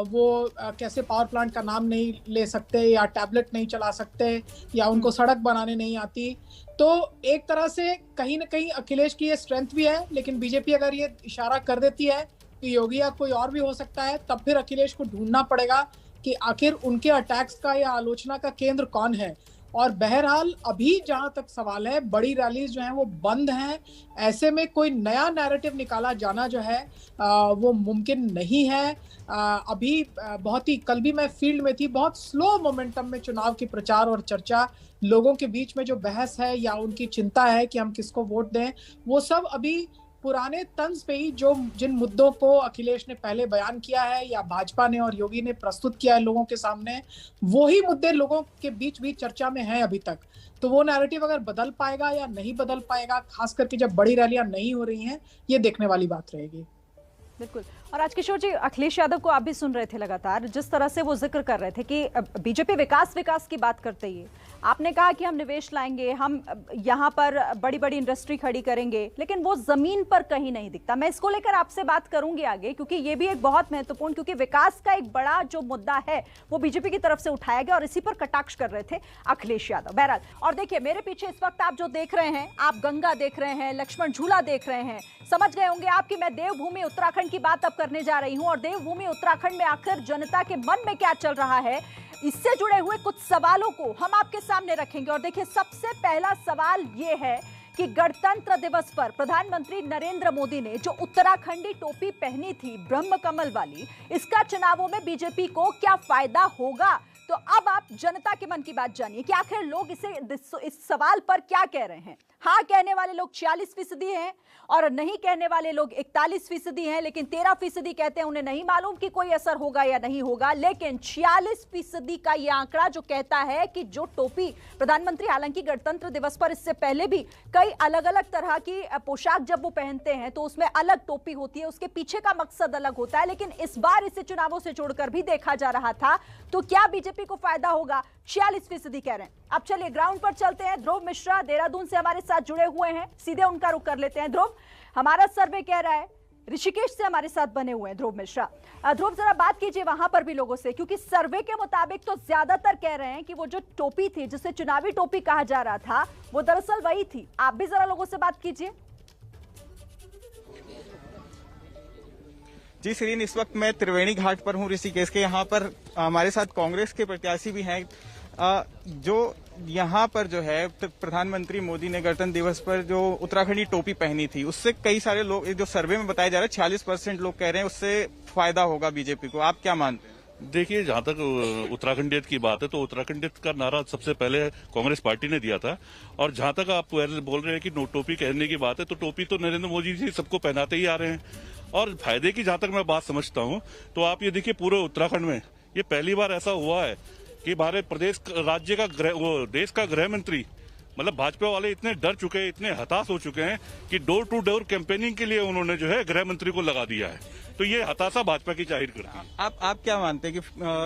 Speaker 16: वो कैसे पावर प्लांट का नाम नहीं ले सकते या टैबलेट नहीं चला सकते या उनको सड़क बनाने नहीं आती। तो एक तरह से कहीं ना कहीं अखिलेश की ये स्ट्रेंथ भी है, लेकिन बीजेपी अगर ये इशारा कर देती है कि योगी या कोई और भी हो सकता है, तब फिर अखिलेश को ढूंढना पड़ेगा कि आखिर उनके अटैक्स का या आलोचना का केंद्र कौन है। और बहरहाल अभी जहां तक सवाल है, बड़ी रैलीज जो हैं वो बंद हैं। ऐसे में कोई नया नैरेटिव निकाला जाना जो है वो मुमकिन नहीं है। अभी बहुत ही, कल भी मैं फील्ड में थी, बहुत स्लो मोमेंटम में चुनाव की प्रचार और चर्चा, लोगों के बीच में जो बहस है या उनकी चिंता है कि हम किसको वोट दें, वो सब अभी पुराने तंज पे ही, जो जिन मुद्दों को अखिलेश ने पहले बयान किया है या भाजपा ने और योगी ने प्रस्तुत किया है लोगों के सामने, वही मुद्दे लोगों के बीच भी चर्चा में हैं अभी तक। तो वो नैरेटिव अगर बदल पाएगा या नहीं बदल पाएगा, खास करके जब बड़ी रैलियां नहीं हो रही हैं, ये देखने वाली बात रहेगी।
Speaker 1: बिल्कुल। और राजकिशोर जी, अखिलेश यादव को आप भी सुन रहे थे लगातार, जिस तरह से वो जिक्र कर रहे थे कि बीजेपी विकास की बात करते ही आपने कहा कि हम निवेश लाएंगे, हम यहाँ पर बड़ी बड़ी इंडस्ट्री खड़ी करेंगे, लेकिन वो जमीन पर कहीं नहीं दिखता। मैं इसको लेकर आपसे बात करूंगी आगे, क्योंकि ये भी एक बहुत महत्वपूर्ण, क्योंकि विकास का एक बड़ा जो मुद्दा है वो बीजेपी की तरफ से उठाया गया और इसी पर कटाक्ष कर रहे थे अखिलेश यादव। बहरहाल, और देखिए मेरे पीछे इस वक्त आप जो देख रहे हैं, आप गंगा देख रहे हैं, लक्ष्मण झूला देख रहे हैं। समझ गए होंगे आप कि मैं देवभूमि उत्तराखंड की बात अब करने जा रही हूं और देवभूमि उत्तराखंड में आखिर जनता के मन में क्या चल रहा है, इससे जुड़े हुए कुछ सवालों को हम आपके सामने रखेंगे। और देखिए, सबसे पहला सवाल यह है कि गणतंत्र दिवस पर प्रधानमंत्री नरेंद्र मोदी ने जो उत्तराखंडी टोपी पहनी थी, ब्रह्म कमल वाली, इसका चुनावों में बीजेपी को क्या फायदा होगा? तो अब आप जनता के मन की बात जानिए कि आखिर लोग इस सवाल पर क्या कह रहे हैं। हाँ कहने वाले लोग 46% हैं और नहीं कहने वाले लोग 41% हैं, लेकिन 13% कहते हैं उन्हें नहीं मालूम कि कोई असर होगा या नहीं होगा। लेकिन 46% का यह आंकड़ा जो कहता है कि जो टोपी प्रधानमंत्री, हालांकि गणतंत्र दिवस पर इससे पहले भी कई अलग अलग तरह की पोशाक जब वो पहनते हैं तो उसमें अलग टोपी होती है, उसके पीछे का मकसद अलग होता है, लेकिन इस बार इसे चुनावों से जोड़कर भी देखा जा रहा था। तो क्या बीजेपी को फायदा होगा? 46% कह रहे हैं। अब चलिए ग्राउंड पर चलते हैं। ध्रुव मिश्रा देहरादून से हमारे साथ जुड़े हुए हैं, सीधे उनका रुख कर लेते हैं। ध्रुव, हमारा सर्वे कह रहा है, ऋषिकेश से हमारे साथ बने हुए हैं ध्रुव मिश्रा। ध्रुव, जरा बात कीजिए वहां पर भी लोगों से, क्योंकि सर्वे के मुताबिक तो ज्यादातर कह रहे हैं कि वो जो टोपी थी, जिसे चुनावी टोपी कहा जा रहा था, वो दरअसल वही थी। आप भी जरा लोगों से बात कीजिए।
Speaker 17: जी श्रीन, इस वक्त मैं त्रिवेणी घाट पर हूँ ऋषिकेश के। यहाँ पर हमारे साथ कांग्रेस के प्रत्याशी भी हैं। जो यहाँ पर जो है प्रधानमंत्री मोदी ने गणतंत्र दिवस पर जो उत्तराखंडी टोपी पहनी थी, उससे कई सारे लोग, जो सर्वे में बताया जा रहा है 46% लोग कह रहे हैं उससे फायदा होगा बीजेपी को। आप क्या मानते हैं?
Speaker 18: देखिए, जहाँ तक उत्तराखंडियत की बात है तो उत्तराखंडियत का नारा सबसे पहले कांग्रेस पार्टी ने दिया था। और जहाँ तक आप बोल रहे हैं कि टोपी कहने की बात है, तो टोपी तो नरेंद्र मोदी जी सबको पहनाते ही आ रहे हैं। और फायदे की जहाँ तक मैं बात समझता हूँ तो आप ये देखिए, पूरे उत्तराखंड में ये पहली बार ऐसा हुआ है कि हमारे प्रदेश राज्य का देश का गृह मंत्री मतलब भाजपा वाले इतने डर चुके हैं, इतने हताश हो चुके हैं कि डोर टू डोर कैंपेनिंग के लिए उन्होंने जो है गृह मंत्री को लगा दिया है। तो ये हताशा भाजपा की जाहिर करती है।
Speaker 17: आप क्या मानते हैं कि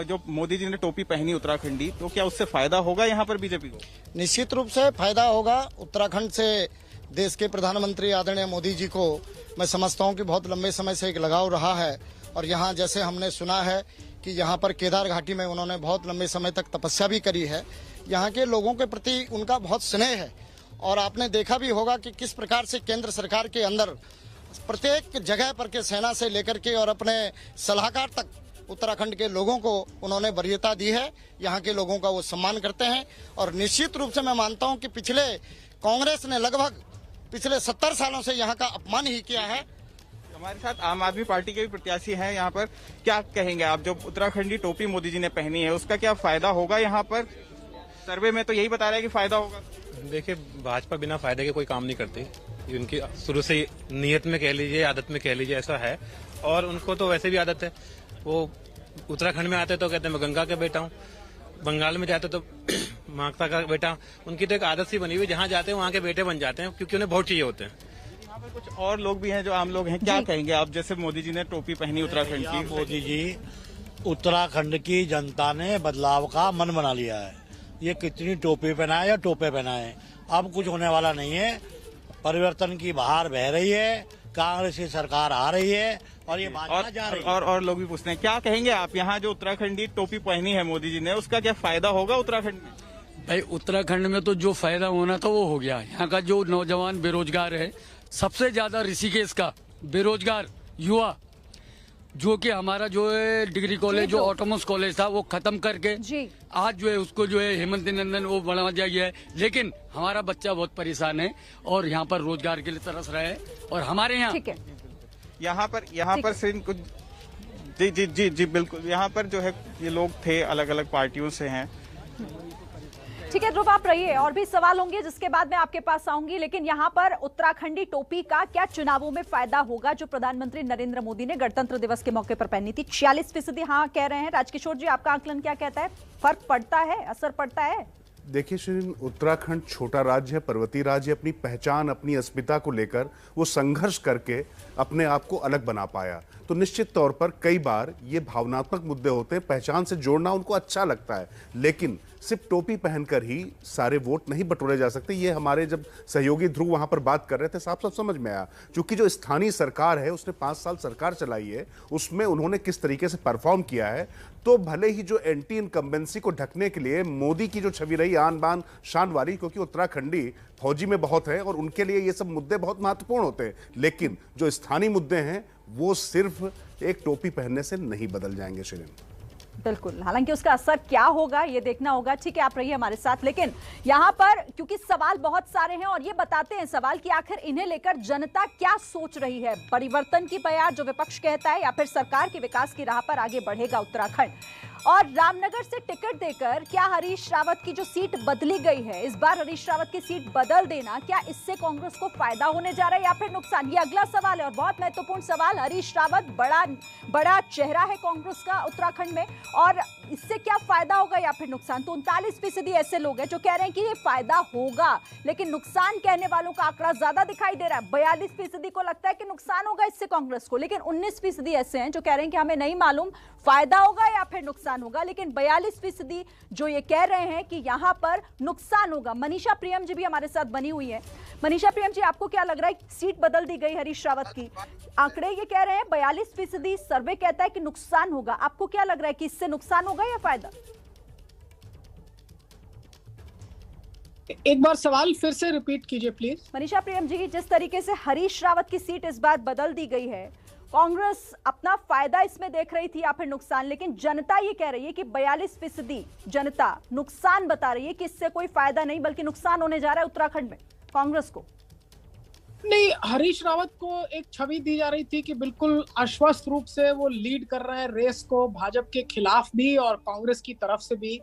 Speaker 17: जो मोदी जी ने टोपी पहनी उत्तराखंडी, तो क्या उससे फायदा होगा यहाँ पर बीजेपी को?
Speaker 19: निश्चित रूप से फायदा होगा। उत्तराखंड से देश के प्रधानमंत्री आदरणीय मोदी जी को मैं समझता हूँ कि बहुत लंबे समय से एक लगाव रहा है। और यहाँ जैसे हमने सुना है कि यहाँ पर केदार घाटी में उन्होंने बहुत लंबे समय तक तपस्या भी करी है। यहाँ के लोगों के प्रति उनका बहुत स्नेह है। और आपने देखा भी होगा कि किस प्रकार से केंद्र सरकार के अंदर प्रत्येक जगह पर के सेना से लेकर के और अपने सलाहकार तक उत्तराखंड के लोगों को उन्होंने वरीयता दी है। यहाँ के लोगों का वो सम्मान करते हैं। और निश्चित रूप से मैं मानता हूँ कि पिछले कांग्रेस ने लगभग पिछले 70 सालों से यहाँ का अपमान ही किया है।
Speaker 17: हमारे साथ आम आदमी पार्टी के भी प्रत्याशी हैं यहाँ पर, क्या कहेंगे आप? जो उत्तराखंडी टोपी मोदी जी ने पहनी है उसका क्या फायदा होगा यहाँ पर? सर्वे में तो यही बता रहा है कि फायदा होगा।
Speaker 20: देखिए, भाजपा बिना फायदे के कोई काम नहीं करती। उनकी शुरू से नीयत में कह लीजिए, आदत में कह लीजिए, ऐसा है। और उनको तो वैसे भी आदत है, वो उत्तराखंड में आते तो कहते हैं मैं गंगा का बेटा हूँ, बंगाल में जाते तो माता का बेटा। उनकी तो एक आदत सी बनी हुई, जहाँ जाते हैं वहाँ के बेटे बन जाते हैं, क्योंकि उन्हें बहुत चाहिए होते हैं।
Speaker 17: यहाँ पर कुछ और लोग भी हैं जो आम लोग हैं, क्या कहेंगे आप? जैसे मोदी जी ने टोपी पहनी उत्तराखंड की।
Speaker 21: मोदी जी, उत्तराखंड की जनता ने बदलाव का मन बना लिया है। ये कितनी टोपी पहनाए या टोपे पहनाए, अब कुछ होने वाला नहीं है। परिवर्तन की बहार बह रही है, कांग्रेस की सरकार आ रही है और ये जा रही है।
Speaker 17: और लोग भी पूछते हैं, क्या कहेंगे आप? यहाँ जो उत्तराखंडी टोपी पहनी है मोदी जी ने, उसका क्या फायदा होगा उत्तराखंड में?
Speaker 22: भाई, उत्तराखंड में तो जो फायदा होना था वो हो गया। यहाँ का जो नौजवान बेरोजगार है, सबसे ज्यादा ऋषिकेश का बेरोजगार युवा, जो कि हमारा जो है डिग्री कॉलेज, जो ऑटोनॉमस कॉलेज था, वो खत्म करके आज जो है उसको जो है हेमंत नंदन वो बढ़ा दिया गया है। लेकिन हमारा बच्चा बहुत परेशान है और यहाँ पर रोजगार के लिए तरस रहा है। और हमारे
Speaker 17: यहाँ पर सिर्फ कुछ जी बिल्कुल, यहाँ पर जो है ये लोग थे, अलग अलग पार्टियों से हैं।
Speaker 1: ठीक है ध्रुव, आप रहिए, और भी सवाल होंगे जिसके बाद मैं आपके पास आऊंगी। लेकिन यहाँ पर उत्तराखंडी टोपी का क्या चुनावों में फायदा होगा, जो प्रधानमंत्री नरेंद्र मोदी ने गणतंत्र दिवस के मौके पर पहनी थी? 46% हाँ कह रहे हैं। राजकिशोर जी, आपका आकलन क्या कहता है? फर्क पड़ता है, असर पड़ता है?
Speaker 12: देखिए शिरीन, उत्तराखंड छोटा राज्य है, पर्वतीय राज्य, अपनी पहचान, अपनी अस्मिता को लेकर वो संघर्ष करके अपने आप को अलग बना पाया। तो निश्चित तौर पर कई बार ये भावनात्मक मुद्दे होते हैं, पहचान से जोड़ना उनको अच्छा लगता है, लेकिन सिर्फ टोपी पहनकर ही सारे वोट नहीं बटोरे जा सकते। ये हमारे जब सहयोगी ध्रुव वहां पर बात कर रहे थे, साफ साफ समझ में आया। क्योंकि जो स्थानीय सरकार है, उसने 5 साल सरकार चलाई है, उसमें उन्होंने किस तरीके से परफॉर्म किया है, तो भले ही जो एंटी इनकम्बेंसी को ढकने के लिए मोदी की जो छवि रही आन बान शान वाली, क्योंकि उत्तराखंडी फौजी में बहुत है और उनके लिए ये सब मुद्दे बहुत महत्वपूर्ण होते हैं, लेकिन जो स्थानीय मुद्दे हैं वो सिर्फ एक टोपी पहनने से नहीं बदल जाएंगे शिरीन।
Speaker 1: बिल्कुल, हालांकि उसका असर क्या होगा ये देखना होगा। ठीक है, आप रहिए हमारे साथ। लेकिन यहाँ पर क्योंकि सवाल बहुत सारे हैं और ये बताते हैं सवाल कि आखिर इन्हें लेकर जनता क्या सोच रही है। परिवर्तन की बयार जो विपक्ष कहता है, या फिर सरकार के विकास की राह पर आगे बढ़ेगा उत्तराखंड? और रामनगर से टिकट देकर क्या हरीश रावत की जो सीट बदली गई है, इस बार हरीश रावत की सीट बदल देना, क्या इससे कांग्रेस को फायदा होने जा रहा है या फिर नुकसान? ये अगला सवाल है और बहुत महत्वपूर्ण सवाल। हरीश रावत बड़ा चेहरा है कांग्रेस का उत्तराखंड में, और इससे क्या फायदा होगा या फिर नुकसान? तो 39% ऐसे लोग हैं जो कह रहे हैं कि ये फायदा होगा, लेकिन नुकसान कहने वालों का आंकड़ा ज्यादा दिखाई दे रहा है। 42% को लगता है कि नुकसान होगा इससे कांग्रेस को, लेकिन 19% ऐसे हैं जो कह रहे हैं कि हमें नहीं मालूम फायदा होगा या फिर नुकसान होगा। लेकिन 42% जो ये कह रहे हैं कि यहां पर नुकसान होगा। मनीषा प्रियम जी भी हमारे साथ बनी हुई है। मनीषा प्रियम जी, आपको क्या लग रहा है? सीट बदल दी गई हरीश रावत की, आंकड़े ये कह रहे हैं 42%, सर्वे कहता है कि नुकसान होगा। आपको क्या लग रहा है कि इससे नुकसान होगा या फायदा?
Speaker 16: एक बार सवाल फिर से रिपीट कीजिए प्लीज।
Speaker 1: मनीषा प्रियम जी, जिस तरीके से हरीश रावत की सीट इस बार बदल दी गई है, कांग्रेस अपना फायदा इसमें देख रही थी या फिर नुकसान? लेकिन जनता ये कह रही है कि 42% जनता नुकसान बता रही है कि इससे कोई फायदा नहीं बल्कि नुकसान होने जा रहा है उत्तराखंड में कांग्रेस को।
Speaker 16: नहीं, हरीश रावत को एक छवि दी जा रही थी कि बिल्कुल आश्वस्त रूप से वो लीड कर रहे हैं रेस को, भाजपा के खिलाफ भी और कांग्रेस की तरफ से भी।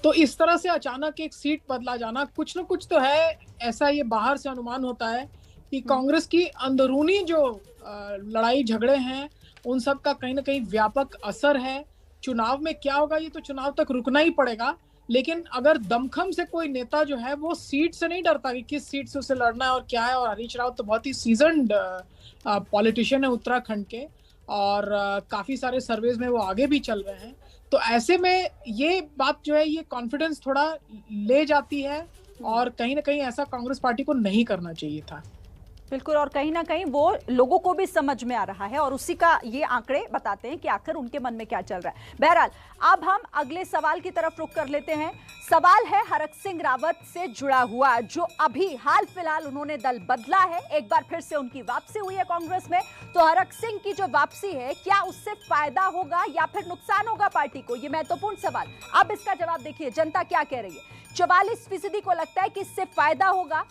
Speaker 16: तो इस तरह से अचानक एक सीट बदला जाना, कुछ न कुछ तो है ऐसा, ये बाहर से अनुमान होता है कि कांग्रेस की अंदरूनी जो लड़ाई झगड़े हैं उन सब का कहीं ना कहीं व्यापक असर है। चुनाव में क्या होगा ये तो चुनाव तक रुकना ही पड़ेगा, लेकिन अगर दमखम से कोई नेता जो है वो सीट से नहीं डरता कि किस सीट से उसे लड़ना है और क्या है, और हरीश रावत तो बहुत ही सीजन्ड पॉलिटिशियन है उत्तराखंड के, और काफी सारे सर्वेज में वो आगे भी चल रहे हैं, तो ऐसे में ये बात जो है ये कॉन्फिडेंस थोड़ा ले जाती है, और कहीं ना कहीं ऐसा कांग्रेस पार्टी को नहीं करना चाहिए था।
Speaker 1: बिल्कुल, और कहीं ना कहीं वो लोगों को भी समझ में आ रहा है, और उसी का ये आंकड़े बताते हैं कि आखिर उनके मन में क्या चल रहा है। बहरहाल अब हम अगले सवाल की तरफ रुख कर लेते हैं। सवाल है हरक सिंह रावत से जुड़ा हुआ, जो अभी हाल फिलहाल उन्होंने दल बदला है, एक बार फिर से उनकी वापसी हुई है कांग्रेस में। तो हरक सिंह की जो वापसी है, क्या उससे फायदा होगा या फिर नुकसान होगा पार्टी को, ये महत्वपूर्ण सवाल। अब इसका जवाब देखिए जनता क्या कह रही है। 44% को लगता है कि इससे फायदा होगा,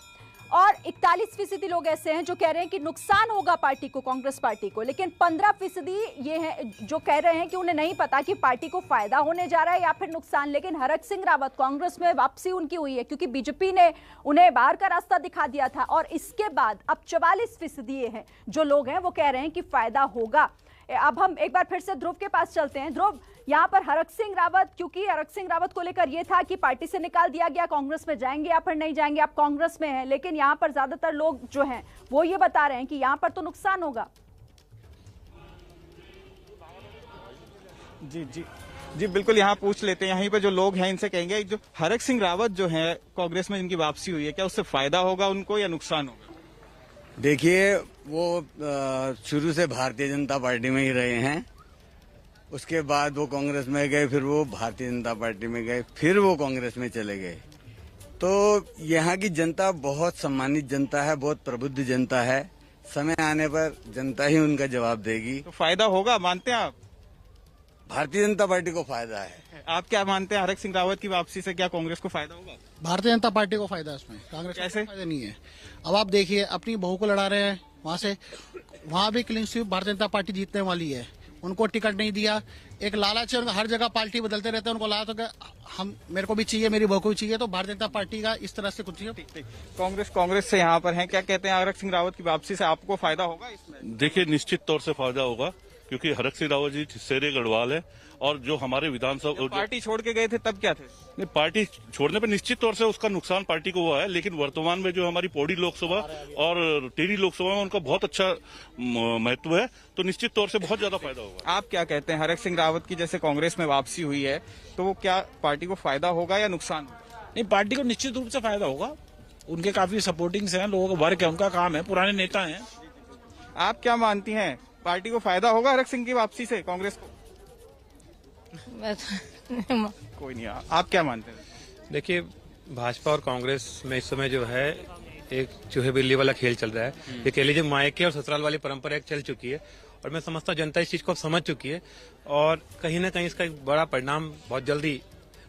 Speaker 1: और 41% लोग ऐसे हैं जो कह रहे हैं कि नुकसान होगा पार्टी को, कांग्रेस पार्टी को। लेकिन 15% ये है जो कह रहे हैं कि उन्हें नहीं पता कि पार्टी को फायदा होने जा रहा है या फिर नुकसान। लेकिन हरक सिंह रावत कांग्रेस में वापसी उनकी हुई है क्योंकि बीजेपी ने उन्हें बाहर का रास्ता दिखा दिया था, और इसके बाद अब 44% ये हैं जो लोग हैं वो कह रहे हैं कि फायदा होगा। अब हम एक बार फिर से ध्रुव के पास चलते हैं। ध्रुव, यहाँ पर हरक सिंह रावत, क्योंकि हरक सिंह रावत को लेकर यह था कि पार्टी से निकाल दिया गया, कांग्रेस में जाएंगे या फिर नहीं जाएंगे, आप कांग्रेस में हैं, लेकिन यहाँ पर ज्यादातर लोग जो हैं वो ये बता रहे हैं कि यहाँ पर तो नुकसान होगा।
Speaker 17: जी जी जी बिल्कुल, यहाँ पूछ लेते हैं, यहीं पर जो लोग हैं इनसे कहेंगे, जो हरक सिंह रावत जो है कांग्रेस में इनकी वापसी हुई है, क्या उससे फायदा होगा उनको या नुकसान होगा?
Speaker 2: देखिए, वो शुरू से भारतीय जनता पार्टी में ही रहे हैं, उसके बाद वो कांग्रेस में गए, फिर वो भारतीय जनता पार्टी में गए, फिर वो कांग्रेस में चले गए। तो यहाँ की जनता बहुत सम्मानित जनता है, बहुत प्रबुद्ध जनता है। समय आने पर जनता ही उनका जवाब देगी।
Speaker 17: तो फायदा होगा मानते हैं आप?
Speaker 2: भारतीय जनता पार्टी को फायदा है।
Speaker 17: आप क्या मानते हैं, हरक सिंह रावत की वापसी से क्या कांग्रेस को फायदा होगा?
Speaker 9: भारतीय जनता पार्टी को फायदा है इसमें, कांग्रेस को फायदा नहीं है। अब आप देखिए, अपनी बहू को लड़ा रहे हैं, वहाँ भी clean sweep Bharatiya Janata party जीतने वाली है। उनको टिकट नहीं दिया, एक लालच है उनका, हर जगह पार्टी बदलते रहते हैं, उनको लालच हो गया हम मेरे को भी चाहिए, मेरी बहू को भी चाहिए, तो भारतीय जनता पार्टी का इस तरह से कुछ नहीं।
Speaker 17: कांग्रेस से यहाँ पर हैं, क्या कहते हैं हरक सिंह रावत की वापसी से आपको फायदा होगा इसमें?
Speaker 18: देखिए, निश्चित तौर से फायदा होगा, क्योंकि हरक सिंह रावत जी शेरे गढ़वाल है, और जो हमारे विधानसभा
Speaker 17: पार्टी छोड़ के गए थे तब क्या थे?
Speaker 18: नहीं, पार्टी छोड़ने पर निश्चित तौर से उसका नुकसान पार्टी को हुआ है, लेकिन वर्तमान में जो हमारी पौड़ी लोकसभा और टिहरी लोकसभा में उनका बहुत अच्छा महत्व है, तो निश्चित तौर से बहुत ज्यादा फायदा होगा।
Speaker 17: आप क्या कहते हैं, हरक सिंह रावत की जैसे कांग्रेस में वापसी हुई है, तो क्या पार्टी को फायदा होगा या नुकसान?
Speaker 13: नहीं, पार्टी को निश्चित रूप से फायदा होगा। उनके काफी सपोर्टिंग्स हैं, लोगों का वर्क है, उनका काम है, पुराने नेता हैं।
Speaker 17: आप क्या मानती हैं, पार्टी को फायदा होगा हरक सिंह की वापसी से कांग्रेस को? कोई नहीं, आप क्या मानते हैं?
Speaker 20: देखिए, भाजपा और कांग्रेस में इस समय जो है एक चूहे बिल्ली वाला खेल चल रहा है। ये कह लीजिए मायके और ससुराल वाली परंपरा एक चल चुकी है, और मैं समझता हूँ जनता इस चीज को समझ चुकी है, और कहीं ना कहीं इसका एक बड़ा परिणाम बहुत जल्दी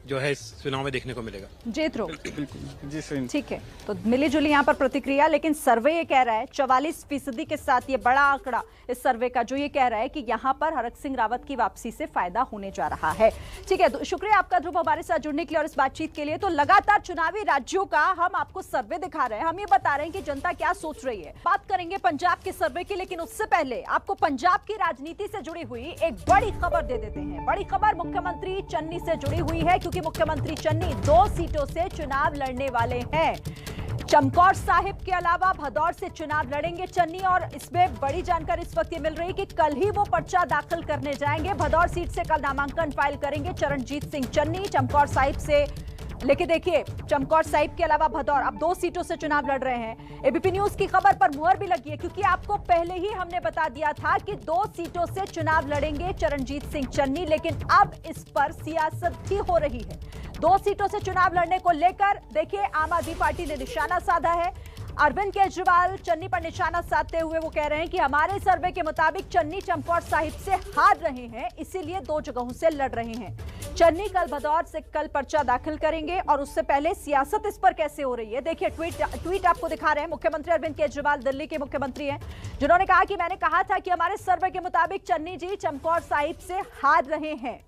Speaker 20: जो है इस चुनाव में देखने को मिलेगा।
Speaker 17: बिल्कुल जी सही,
Speaker 1: ठीक है। तो मिली जुली यहाँ पर प्रतिक्रिया, लेकिन सर्वे ये कह रहा है 44% के साथ, ये बड़ा आंकड़ा इस सर्वे का, जो ये कह रहा है कि यहाँ पर हरक सिंह रावत की वापसी से फायदा होने जा रहा है। ठीक है, तो शुक्रिया आपका ध्रुव हमारे साथ जुड़ने के लिए और इस बातचीत के लिए। तो लगातार चुनावी राज्यों का हम आपको सर्वे दिखा रहे हैं, हम ये बता रहे हैं कि जनता क्या सोच रही है। बात करेंगे पंजाब के सर्वे की, लेकिन उससे पहले आपको पंजाब की राजनीति से जुड़ी हुई एक बड़ी खबर दे देते हैं। बड़ी खबर मुख्यमंत्री चन्नी से जुड़ी हुई है, क्योंकि मुख्यमंत्री चन्नी 2 सीटों से चुनाव लड़ने वाले हैं। चमकौर साहिब के अलावा भदौर से चुनाव लड़ेंगे चन्नी, और इसमें बड़ी जानकारी इस वक्त ये मिल रही है कि कल ही वो पर्चा दाखिल करने जाएंगे। भदौर सीट से कल नामांकन फाइल करेंगे चरणजीत सिंह चन्नी। चमकौर साहिब से, लेकिन देखिए, चमकौर साहिब के अलावा भदौर अब 2 सीटों से चुनाव लड़ रहे हैं। एबीपी न्यूज की खबर पर मुहर भी लगी है, क्योंकि आपको पहले ही हमने बता दिया था कि 2 सीटों से चुनाव लड़ेंगे चरणजीत सिंह चन्नी, लेकिन अब इस पर सियासत भी हो रही है। 2 सीटों से चुनाव लड़ने को लेकर देखिए, आम आदमी पार्टी ने निशाना साधा है। अरविंद केजरीवाल चन्नी पर निशाना साधते हुए वो कह रहे हैं कि हमारे सर्वे के मुताबिक चन्नी चमकौर साहिब से हार रहे हैं, इसीलिए 2 जगहों से लड़ रहे हैं। चन्नी कल भदौर से कल पर्चा दाखिल करेंगे, और उससे पहले सियासत इस पर कैसे हो रही है देखिए। ट्वीट आपको दिखा रहे हैं। मुख्यमंत्री अरविंद केजरीवाल दिल्ली के मुख्यमंत्री हैं, जिन्होंने कहा कि मैंने कहा था कि हमारे सर्वे के मुताबिक चन्नी जी चमकौर साहिब से हार रहे हैं।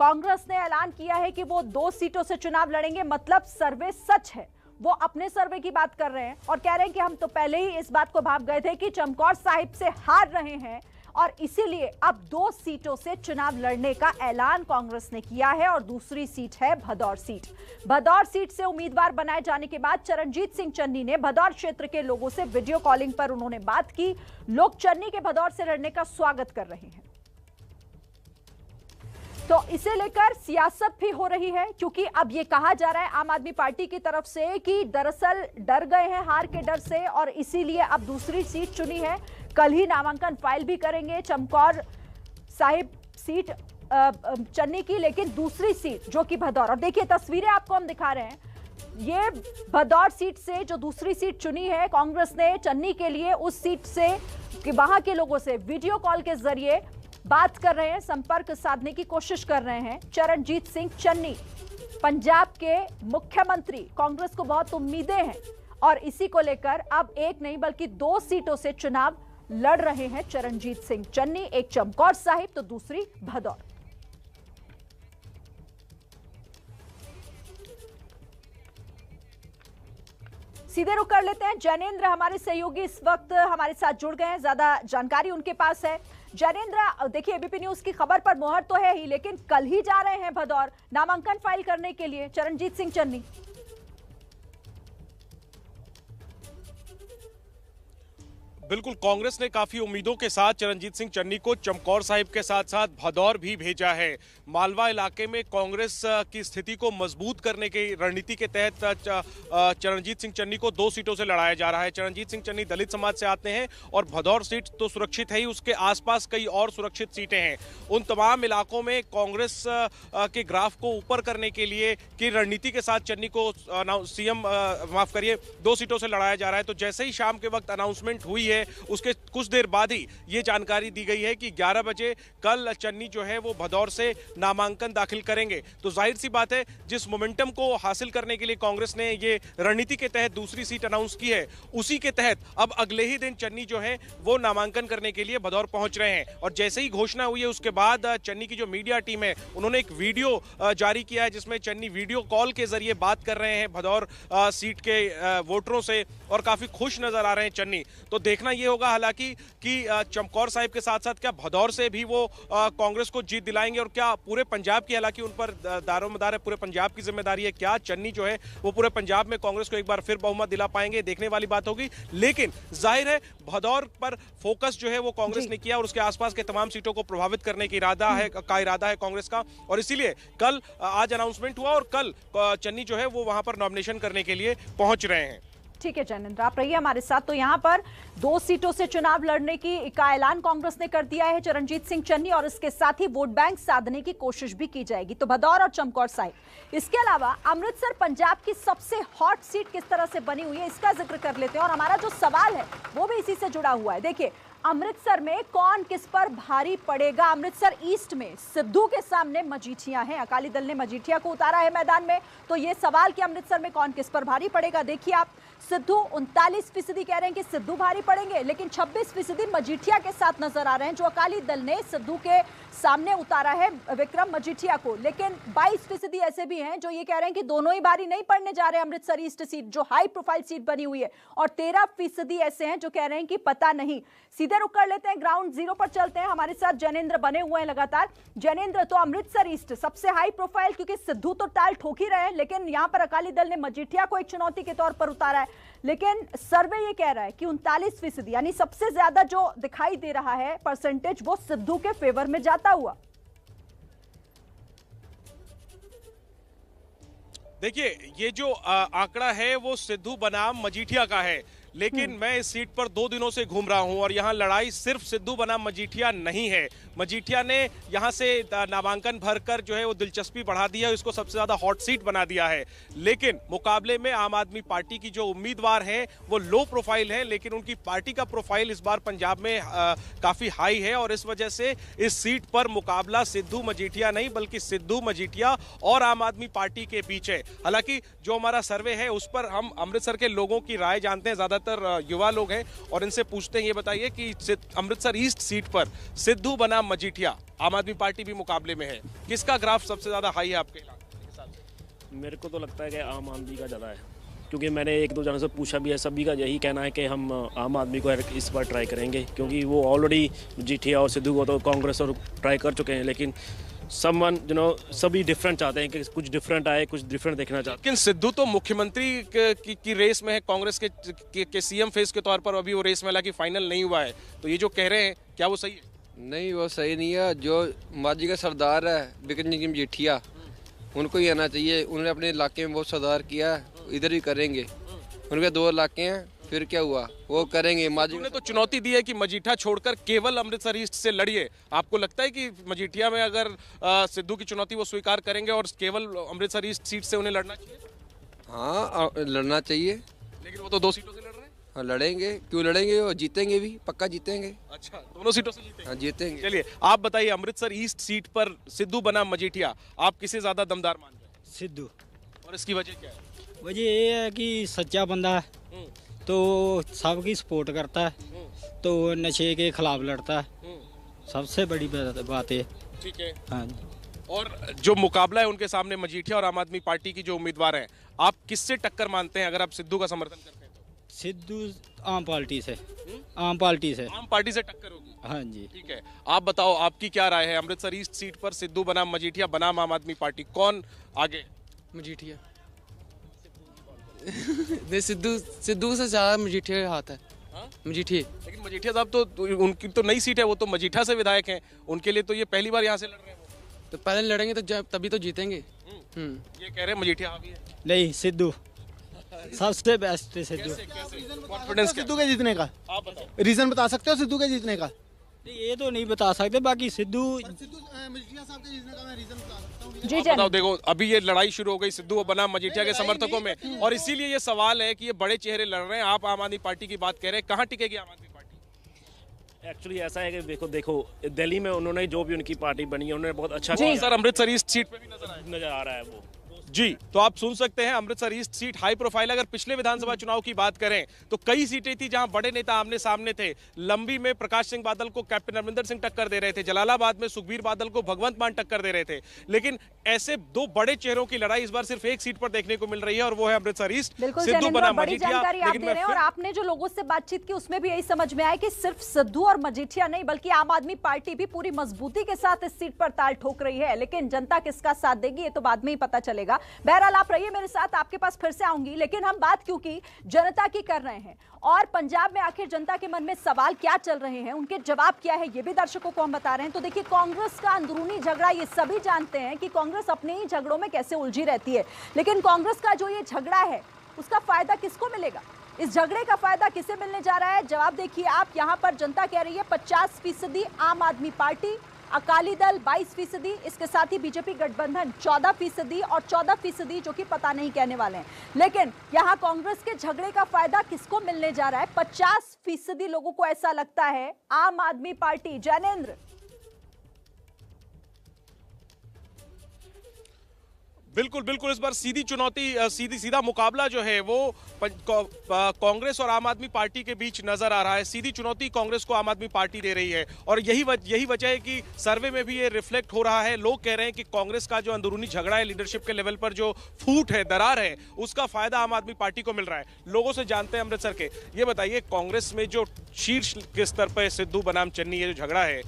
Speaker 1: कांग्रेस ने ऐलान किया है कि वो 2 सीटों से चुनाव लड़ेंगे, मतलब सर्वे सच है। वो अपने सर्वे की बात कर रहे हैं और कह रहे हैं कि हम तो पहले ही इस बात को भाप गए थे कि चमकौर साहिब से हार रहे हैं, और इसीलिए अब 2 सीटों से चुनाव लड़ने का ऐलान कांग्रेस ने किया है और दूसरी सीट है भदौर सीट। भदौर सीट से उम्मीदवार बनाए जाने के बाद चरणजीत सिंह चन्नी ने भदौर क्षेत्र के लोगों से वीडियो कॉलिंग पर उन्होंने बात की। लोग चन्नी के भदौर से लड़ने का स्वागत कर रहे हैं। तो इसे लेकर सियासत भी हो रही है, क्योंकि अब ये कहा जा रहा है आम आदमी पार्टी की तरफ से कि दरअसल डर गए हैं हार के डर से और इसीलिए अब दूसरी सीट चुनी है। कल ही नामांकन फाइल भी करेंगे चमकौर साहिब सीट चन्नी की, लेकिन दूसरी सीट जो कि भदौर, और देखिए तस्वीरें आपको हम दिखा रहे हैं, ये भदौर सीट से जो दूसरी सीट चुनी है कांग्रेस ने चन्नी के लिए, उस सीट से कि वहां के लोगों से वीडियो कॉल के जरिए बात कर रहे हैं, संपर्क साधने की कोशिश कर रहे हैं चरणजीत सिंह चन्नी। पंजाब के मुख्यमंत्री, कांग्रेस को बहुत उम्मीदें हैं और इसी को लेकर अब एक नहीं बल्कि 2 सीटों से चुनाव लड़ रहे हैं चरणजीत सिंह चन्नी, एक चमकौर साहिब तो दूसरी भदौर। सीधे रुक कर लेते हैं, जैनेंद्र हमारे सहयोगी इस वक्त हमारे साथ जुड़ गए हैं, ज्यादा जानकारी उनके पास है। जैनेंद्र, देखिए एबीपी न्यूज की खबर पर मोहर तो है ही, लेकिन कल ही जा रहे हैं भदौर नामांकन फाइल करने के लिए चरणजीत सिंह चन्नी।
Speaker 3: बिल्कुल, कांग्रेस ने काफी उम्मीदों के साथ चरणजीत सिंह चन्नी को चमकौर साहिब के साथ साथ भदौर भी भेजा है। मालवा इलाके में कांग्रेस की स्थिति को मजबूत करने की रणनीति के तहत चरणजीत सिंह चन्नी को 2 सीटों से लड़ाया जा रहा है। चरणजीत सिंह चन्नी दलित समाज से आते हैं और भदौर सीट तो सुरक्षित है ही, उसके आसपास कई और सुरक्षित सीटें हैं। उन तमाम इलाकों में कांग्रेस के ग्राफ को ऊपर करने के लिए की रणनीति के साथ चन्नी को सीएम 2 सीटों से लड़ाया जा रहा है। तो जैसे ही शाम के वक्त अनाउंसमेंट हुई है, उसके कुछ देर बाद ही ये जानकारी दी गई है कि 11 बजे कल चन्नी जो है वो भदौर से नामांकन दाखिल करेंगे। तो जाहिर सी बात है, जिस मोमेंटम को हासिल करने के लिए कांग्रेस ने ये रणनीति के तहत दूसरी सीट अनाउंस की है, उसी के तहत अब अगले ही दिन चन्नी जो है वो नामांकन करने के लिए भदौर पहुंच रहे हैं। और जैसे ही घोषणा हुई है उसके बाद चन्नी की जो मीडिया टीम है उन्होंने एक वीडियो जारी किया है जिसमें चन्नी वीडियो कॉल के जरिए बात कर रहे हैं भदौर सीट के वोटरों से और काफी खुश नजर आ रहे हैं चन्नी। तो देखना ये होगा हालांकि कि चमकौर साहिब के साथ साथ क्या भदौर से भी वो कांग्रेस को जीत दिलाएंगे और क्या पूरे पंजाब की, हालांकि उन पर दारोमदार है, पूरे पंजाब की जिम्मेदारी है, क्या चन्नी जो है वो पूरे पंजाब में कांग्रेस को एक बार फिर बहुमत दिला पाएंगे, देखने वाली बात होगी। लेकिन जाहिर है भदौर पर फोकस जो है वो कांग्रेस ने किया और उसके आसपास के तमाम सीटों को प्रभावित करने की इरादा है कांग्रेस का, और इसीलिए कल आज अनाउंसमेंट हुआ और कल चन्नी जो है वो वहां पर नॉमिनेशन करने के लिए पहुंच रहे हैं।
Speaker 1: ठीक है जैनेंद्र, आप रहिए हमारे साथ। तो यहाँ पर 2 सीटों से चुनाव लड़ने का ऐलान कांग्रेस ने कर दिया है चरणजीत सिंह चन्नी, और इसके साथ ही वोट बैंक साधने की कोशिश भी की जाएगी। तो भदौर और चमकौर साहिब, इसके अलावा अमृतसर पंजाब की सबसे हॉट सीट किस तरह से बनी हुई है इसका जिक्र कर लेते हैं, और हमारा जो सवाल है वो भी इसी से जुड़ा हुआ है। देखिए अमृतसर में कौन किस पर भारी पड़ेगा। अमृतसर ईस्ट में सिद्धू के सामने मजीठियां हैं, अकाली दल ने मजीठिया को उतारा है मैदान में। तो ये सवाल कि अमृतसर में कौन किस पर भारी पड़ेगा, देखिए आप, सिद्धू 39% कह रहे हैं कि सिद्धू भारी पड़ेंगे, लेकिन 26% मजीठिया के साथ नजर आ रहे हैं, जो अकाली दल ने सिद्धू के सामने उतारा है विक्रम मजीठिया को। लेकिन 22% ऐसे भी हैं जो ये कह रहे हैं कि दोनों ही भारी नहीं पड़ने जा रहे हैं अमृतसर ईस्ट सीट, जो हाई प्रोफाइल सीट बनी हुई है, और 13% ऐसे हैं जो कह रहे हैं कि पता नहीं। सीधे रुक कर लेते हैं, ग्राउंड जीरो पर चलते हैं, हमारे साथ जैनेंद्र बने हुए हैं लगातार। जैनेंद्र, तो अमृतसर ईस्ट सबसे हाई प्रोफाइल, क्योंकि सिद्धू तो टाल ठोक ही रहे हैं, लेकिन यहां पर अकाली दल ने मजीठिया को एक चुनौती के तौर पर उतारा है। लेकिन सर्वे ये कह रहा है कि 39%, यानी सबसे ज्यादा जो दिखाई दे रहा है परसेंटेज, वो सिद्धू के फेवर में जाता हुआ।
Speaker 3: देखिए ये जो आंकड़ा है वो सिद्धू बनाम मजीठिया का है, लेकिन मैं इस सीट पर 2 दिनों से घूम रहा हूं और यहां लड़ाई सिर्फ सिद्धू बनाम मजीठिया नहीं है। मजीठिया ने यहां से नामांकन भरकर जो है वो दिलचस्पी बढ़ा दी है, इसको सबसे ज्यादा हॉट सीट बना दिया है। लेकिन मुकाबले में आम आदमी पार्टी की जो उम्मीदवार हैं वो लो प्रोफाइल हैं, लेकिन उनकी पार्टी का प्रोफाइल इस बार पंजाब में काफी हाई है और इस वजह से इस सीट पर मुकाबला सिद्धू मजीठिया नहीं बल्कि सिद्धू मजीठिया और आम आदमी पार्टी के बीच है। हालांकि जो हमारा सर्वे है उस पर हम अमृतसर के लोगों की राय जानते हैं, ज्यादातर युवा लोग हैं, और इनसे पूछते हैं, ये बताइए कि अमृतसर ईस्ट सीट पर सिद्धू बनाम मजीठिया, आम आदमी पार्टी भी मुकाबले में है, किसका ग्राफ सबसे ज्यादा हाई है आपके इलाके के साथ?
Speaker 4: मेरे को तो लगता है कि आम आदमी का ज्यादा है। क्योंकि मैंने एक दो जनों से पूछा भी है, सभी का यही कहना है कि हम आम आदमी को इस बार ट्राई करेंगे, क्योंकि वो ऑलरेडी मजीठिया और सिद्धू को तो कांग्रेस और ट्राई कर चुके हैं, लेकिन सभी डिफरेंट चाहते हैं कि कुछ डिफरेंट आए, कुछ डिफरेंट देखना चाहते हैं।
Speaker 3: लेकिन सिद्धू तो मुख्यमंत्री की रेस में है, कांग्रेस के सीएम फेस के तौर पर अभी वो रेस में, हालांकि फाइनल नहीं हुआ है, तो ये जो कह रहे हैं क्या वो सही है?
Speaker 5: नहीं, वो सही नहीं है। जो माजी का सरदार है बिक्रम सिंह मजीठिया, उनको ही आना चाहिए। उन्होंने अपने इलाके में बहुत सुधार किया है, इधर भी करेंगे। उनके 2 इलाके हैं, फिर क्या हुआ, वो करेंगे। माजी
Speaker 3: ने तो चुनौती दी है कि मजीठा छोड़कर केवल अमृतसर ईस्ट से लड़िए। आपको लगता है कि मजीठिया में अगर सिद्धू की चुनौती वो स्वीकार करेंगे और केवल अमृतसर ईस्ट सीट से उन्हें लड़ना चाहिए?
Speaker 5: हाँ, लड़ना चाहिए।
Speaker 3: लेकिन वो तो 2 सीटों से लड़ रहे हैं।
Speaker 5: हाँ, लड़ेंगे, क्यों लड़ेंगे, वो जीतेंगे भी, पक्का जीतेंगे।
Speaker 3: अच्छा, दोनों सीटों से जीतेंगे?
Speaker 5: हाँ, जीतेंगे।
Speaker 3: चलिए आप बताइए, अमृतसर ईस्ट सीट पर सिद्धू बनाम मजीठिया, आप किसे ज्यादा दमदार मान रहे हैं?
Speaker 23: सिद्धू।
Speaker 3: और इसकी वजह क्या है?
Speaker 23: वजह ये है कि सच्चा बंदा है, तो सबकी सपोर्ट करता है, तो नशे के खिलाफ लड़ता है, सबसे बड़ी बात है।
Speaker 3: ठीक है।
Speaker 23: हाँ।
Speaker 3: और जो मुकाबला है उनके सामने मजीठिया और आम आदमी पार्टी की जो उम्मीदवार हैं, आप किससे टक्कर मानते हैं अगर आप सिद्धू का समर्थन करते हैं तो?
Speaker 23: सिद्धू आम पार्टी से। आम पार्टी से।
Speaker 3: आम पार्टी से टक्कर होगी?
Speaker 23: हाँ जी।
Speaker 3: ठीक है, आप बताओ आपकी क्या राय है? अमृतसर ईस्ट सीट पर सिद्धू बनाम मजीठिया बनाम आम आदमी पार्टी, कौन आगे?
Speaker 24: मजीठिया। सिद्धू से ज्यादा मजीठिया का हाथ है। मजीठिया।
Speaker 3: लेकिन मजीठिया साहब तो उनकी तो नई सीट है, वो तो मजीठा से विधायक हैं, उनके लिए तो ये पहली बार यहाँ से लड़ रहे हैं।
Speaker 24: तो पहले लड़ेंगे तो तभी तो जीतेंगे।
Speaker 3: ये कह रहे हैं मजीठिया हावी है।
Speaker 23: नहीं, सिद्धू सबसे बेस्ट है। सिद्धू।
Speaker 3: कॉन्फिडेंस
Speaker 23: सिद्धू के जीतने का
Speaker 3: आप बताओ,
Speaker 23: रीजन बता सकते हो सिद्धू के जीतने का? ये तो नहीं बता सकते, बाकी सिद्धू मजीठिया साहब के जीतने का मैं रीजन बता सकता हूँ।
Speaker 3: जी बताओ। देखो अभी ये लड़ाई शुरू हो गई सिद्धू बनाम मजीठिया के समर्थकों में, और इसीलिए ये सवाल है कि ये बड़े चेहरे लड़ रहे हैं, आप आम आदमी पार्टी की बात कह रहे हैं, कहाँ टिकेगी आम आदमी पार्टी?
Speaker 4: एक्चुअली ऐसा है कि देखो दिल्ली में उन्होंने जो भी उनकी पार्टी बनी है, उन्होंने बहुत अच्छा
Speaker 3: सर अमृतसर ईस्ट सीट पे भी नजर
Speaker 4: आ रहा है वो।
Speaker 3: जी, तो आप सुन सकते हैं Amritsar east seat high profile. अगर पिछले विधानसभा चुनाव की बात करें तो कई सीटें थी जहां बड़े नेता आमने सामने थे। लंबी में प्रकाश सिंह बादल को कैप्टन अमरिंदर सिंह टक्कर दे रहे थे, जलालाबाद में सुखबीर बादल को भगवंत मान टक्कर दे रहे थे, लेकिन ऐसे 2 बड़े चेहरों की लड़ाई इस बार सिर्फ एक सीट पर देखने को मिल रही है और वो है अमृतसर ईस्ट।
Speaker 1: सिद्धू बनाम मजीठिया। जानकारी आप दे रहे हैं और आपने जो लोगों से बातचीत की उसमें भी यही समझ में आया कि सिर्फ सिद्धू और मजीठिया नहीं बल्कि आम आदमी पार्टी भी पूरी मजबूती के साथ इस सीट पर ताल ठोक रही है, लेकिन जनता किसका साथ देगी ये तो बाद में ही पता चलेगा। बहरहाल आप रहिए मेरे साथ, आपके पास फिर से आऊंगी, लेकिन हम बात क्योंकि जनता की कर रहे हैं और पंजाब में आखिर जनता के मन में सवाल क्या चल रहे हैं, उनके जवाब क्या है, ये भी दर्शकों को हम बता रहे हैं। तो देखिए, कांग्रेस का अंदरूनी झगड़ा, ये सभी जानते हैं कि कांग्रेस अपने ही झगड़ों में कैसे उलझी रहती है, लेकिन कांग्रेस का जो ये झगड़ा है उसका फायदा किसको मिलेगा? इस झगड़े का फायदा किसे मिलने जा रहा है? जवाब देखिए आप। यहाँ पर जनता कह रही है 50% आम आदमी पार्टी, अकाली दल 22%, इसके साथ ही बीजेपी गठबंधन 14% और 14% जो कि पता नहीं कहने वाले हैं। लेकिन यहाँ कांग्रेस के झगड़े का फायदा किसको मिलने जा रहा है? 50% लोगों को ऐसा लगता है आम आदमी पार्टी। जैनेंद्र,
Speaker 3: बिल्कुल बिल्कुल, इस बार सीधी चुनौती, सीधा मुकाबला जो है वो कांग्रेस और आम आदमी पार्टी के बीच नजर आ रहा है। सीधी चुनौती कांग्रेस को आम आदमी पार्टी दे रही है और यही वजह है कि सर्वे में भी ये रिफ्लेक्ट हो रहा है। लोग कह रहे हैं कि कांग्रेस का जो अंदरूनी झगड़ा है, लीडरशिप के लेवल पर जो फूट है, दरार है, उसका फायदा आम आदमी पार्टी को मिल रहा है। लोगों से जानते हैं अमृतसर के, ये बताइए कांग्रेस में जो शीर्ष के स्तर पर सिद्धू बनाम चन्नी ये जो झगड़ा है,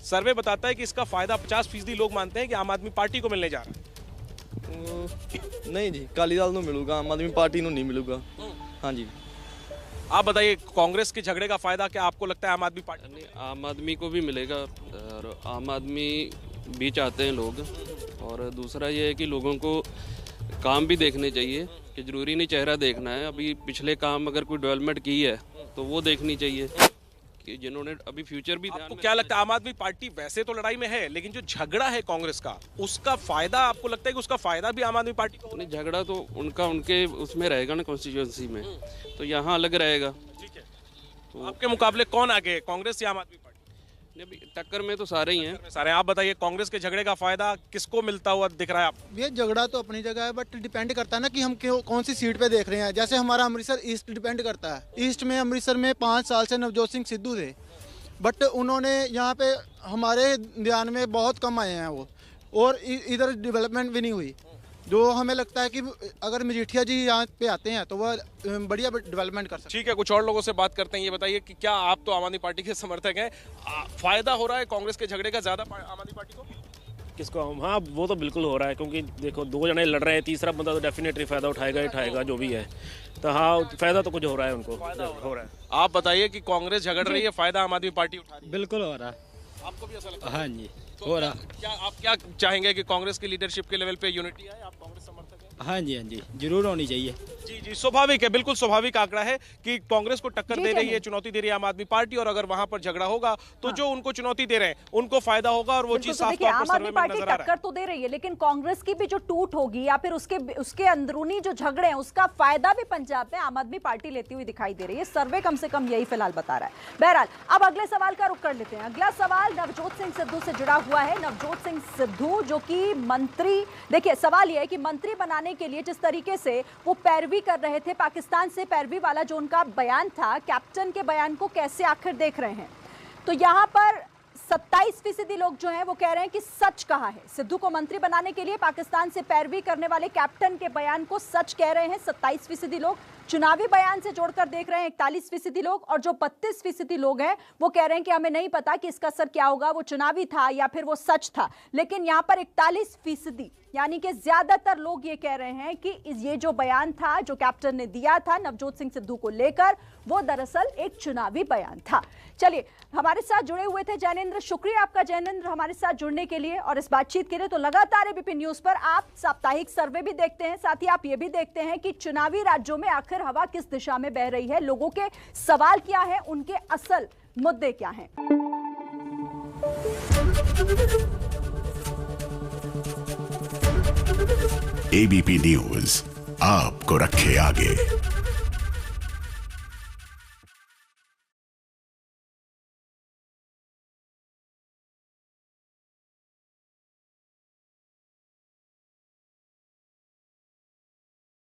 Speaker 3: सर्वे बताता है कि इसका फायदा 50% लोग मानते हैं कि आम आदमी पार्टी को मिलने जा रहा है।
Speaker 25: नहीं जी, अकाली दल ਨੂੰ ਮਿਲੂਗਾ, आम आदमी पार्टी ਨੂੰ नहीं मिलूगा। हाँ जी,
Speaker 3: आप बताइए कांग्रेस के झगड़े का फायदा क्या आपको लगता है आम आदमी पार्टी?
Speaker 24: आम आदमी को भी मिलेगा और आम आदमी भी चाहते हैं लोग, और दूसरा ये है कि लोगों को काम भी देखने चाहिए कि जरूरी नहीं चेहरा देखना है। अभी पिछले काम अगर कोई डेवलपमेंट की है तो वो देखनी चाहिए कि जिन्होंने अभी फ्यूचर भी।
Speaker 3: आपको क्या लगता है आम आदमी पार्टी वैसे तो लड़ाई में है, लेकिन जो झगड़ा है कांग्रेस का, उसका फायदा आपको लगता है कि उसका फायदा भी आम आदमी पार्टी को?
Speaker 24: नहीं, झगड़ा तो उनके उसमें रहेगा ना, कॉन्स्टिट्यूएंसी में, तो यहाँ अलग रहेगा।
Speaker 3: ठीक है, तो आपके मुकाबले कौन आगे, कांग्रेस या आम आदमी पार्टी?
Speaker 24: टक्कर में तो सारे ही हैं।
Speaker 3: सारे। आप बताइए कांग्रेस के झगड़े का फायदा किसको मिलता हुआ दिख रहा है आपको?
Speaker 26: ये झगड़ा तो अपनी जगह है, बट डिपेंड करता है ना कि हम कौन सी सीट पे देख रहे हैं। जैसे हमारा अमृतसर ईस्ट डिपेंड करता है। ईस्ट में अमृतसर में 5 साल से नवजोत सिंह सिद्धू थे, बट उन्होंने यहाँ पे हमारे ध्यान में बहुत कम आए हैं वो, और इधर डेवलपमेंट भी नहीं हुई। जो हमें लगता है कि अगर मजीठिया जी यहाँ पे आते हैं तो वह बढ़िया डेवलपमेंट कर सकते
Speaker 3: ठीक है, कुछ और लोगों से बात करते हैं। ये बताइए कि क्या आप तो आम आदमी पार्टी के समर्थक हैं, फायदा हो रहा है कांग्रेस के झगड़े का ज्यादा आम आदमी पार्टी को?
Speaker 4: किसको? हाँ, वो तो बिल्कुल हो रहा है, क्योंकि देखो 2 जने लड़ रहे हैं, तीसरा बंदा तो डेफिनेटली फायदा उठाएगा ही उठाएगा, जो भी है। तो हाँ, फायदा तो कुछ हो रहा है, उनको हो रहा है।
Speaker 3: आप बताइए कि कांग्रेस झगड़ रही है, फायदा आम आदमी पार्टी उठा रही है?
Speaker 23: बिल्कुल हो रहा है।
Speaker 3: आपको भी ऐसा लगता है?
Speaker 23: हाँ जी,
Speaker 3: तो
Speaker 23: हो रहा।
Speaker 3: क्या आप क्या चाहेंगे कि कांग्रेस की लीडरशिप के लेवल पे यूनिटी आए? आप कांग्रेस समर्थक हैं?
Speaker 23: हाँ जी, हाँ जी, जरूर होनी चाहिए।
Speaker 3: जी जी, स्वाभाविक है, बिल्कुल स्वाभाविक आंकड़ा है कि कांग्रेस को टक्कर दे रही है, चुनौती दे रही है आम आदमी पार्टी, और अगर वहां पर झगड़ा होगा तो जो उनको चुनौती दे रहे हैं उनको फायदा होगा, और वो चीज साफ तौर पर
Speaker 1: आम आदमी
Speaker 3: सर्वे में
Speaker 1: पार्टी
Speaker 3: नजर आ रहा है।
Speaker 1: टक्कर तो दे रही है, लेकिन कांग्रेस की भी जो टूट होगी या फिर उसके अंदरूनी जो झगड़े हैं उसका फायदा भी पंजाब में आम आदमी पार्टी लेती हुई दिखाई दे रही है। सर्वे कम से कम यही फिलहाल बता रहा है। बहरहाल, अब अगले सवाल का रुख कर लेते हैं। अगला सवाल नवजोत सिंह सिद्धू से जुड़ा हुआ है। नवजोत सिंह सिद्धू जो कि मंत्री, देखिए सवाल यह है कि मंत्री बनाने के लिए जिस तरीके से वो पैरवी कर रहे थे, पाकिस्तान से पैरवी वाला जो उनका बयान था, कैप्टन के बयान को कैसे आखिर देख रहे हैं? तो यहां पर 27% लोग जो हैं वो कह रहे हैं कि सच कहा है। सिद्धू को मंत्री बनाने के लिए पाकिस्तान से पैरवी करने वाले कैप्टन के बयान को सच कह रहे हैं 27% लोग। चुनावी बयान से जोड़कर देख रहे हैं 41% लोग, और जो 32% लोग हैं वो कह रहे हैं कि हमें नहीं पता कि इसका असर क्या होगा, वो चुनावी था या फिर वो सच था। लेकिन यहां पर 41% यानी कि ज्यादातर लोग ये कह रहे हैं कि ये जो बयान था जो कैप्टन ने दिया था नवजोत सिंह सिद्धू को लेकर, वो दरअसल एक चुनावी बयान था। चलिए, हमारे साथ जुड़े हुए थे जैनेंद्र, शुक्रिया आपका जैनेंद्र हमारे साथ जुड़ने के लिए और इस बातचीत के लिए। तो लगातार एबीपी न्यूज पर आप साप्ताहिक सर्वे भी देखते हैं, साथ ही आप ये भी देखते हैं कि चुनावी राज्यों में आखिर हवा किस दिशा में बह रही है, लोगों के सवाल क्या है, उनके असल मुद्दे क्या हैं।
Speaker 6: एबीपी न्यूज आपको रखे आगे।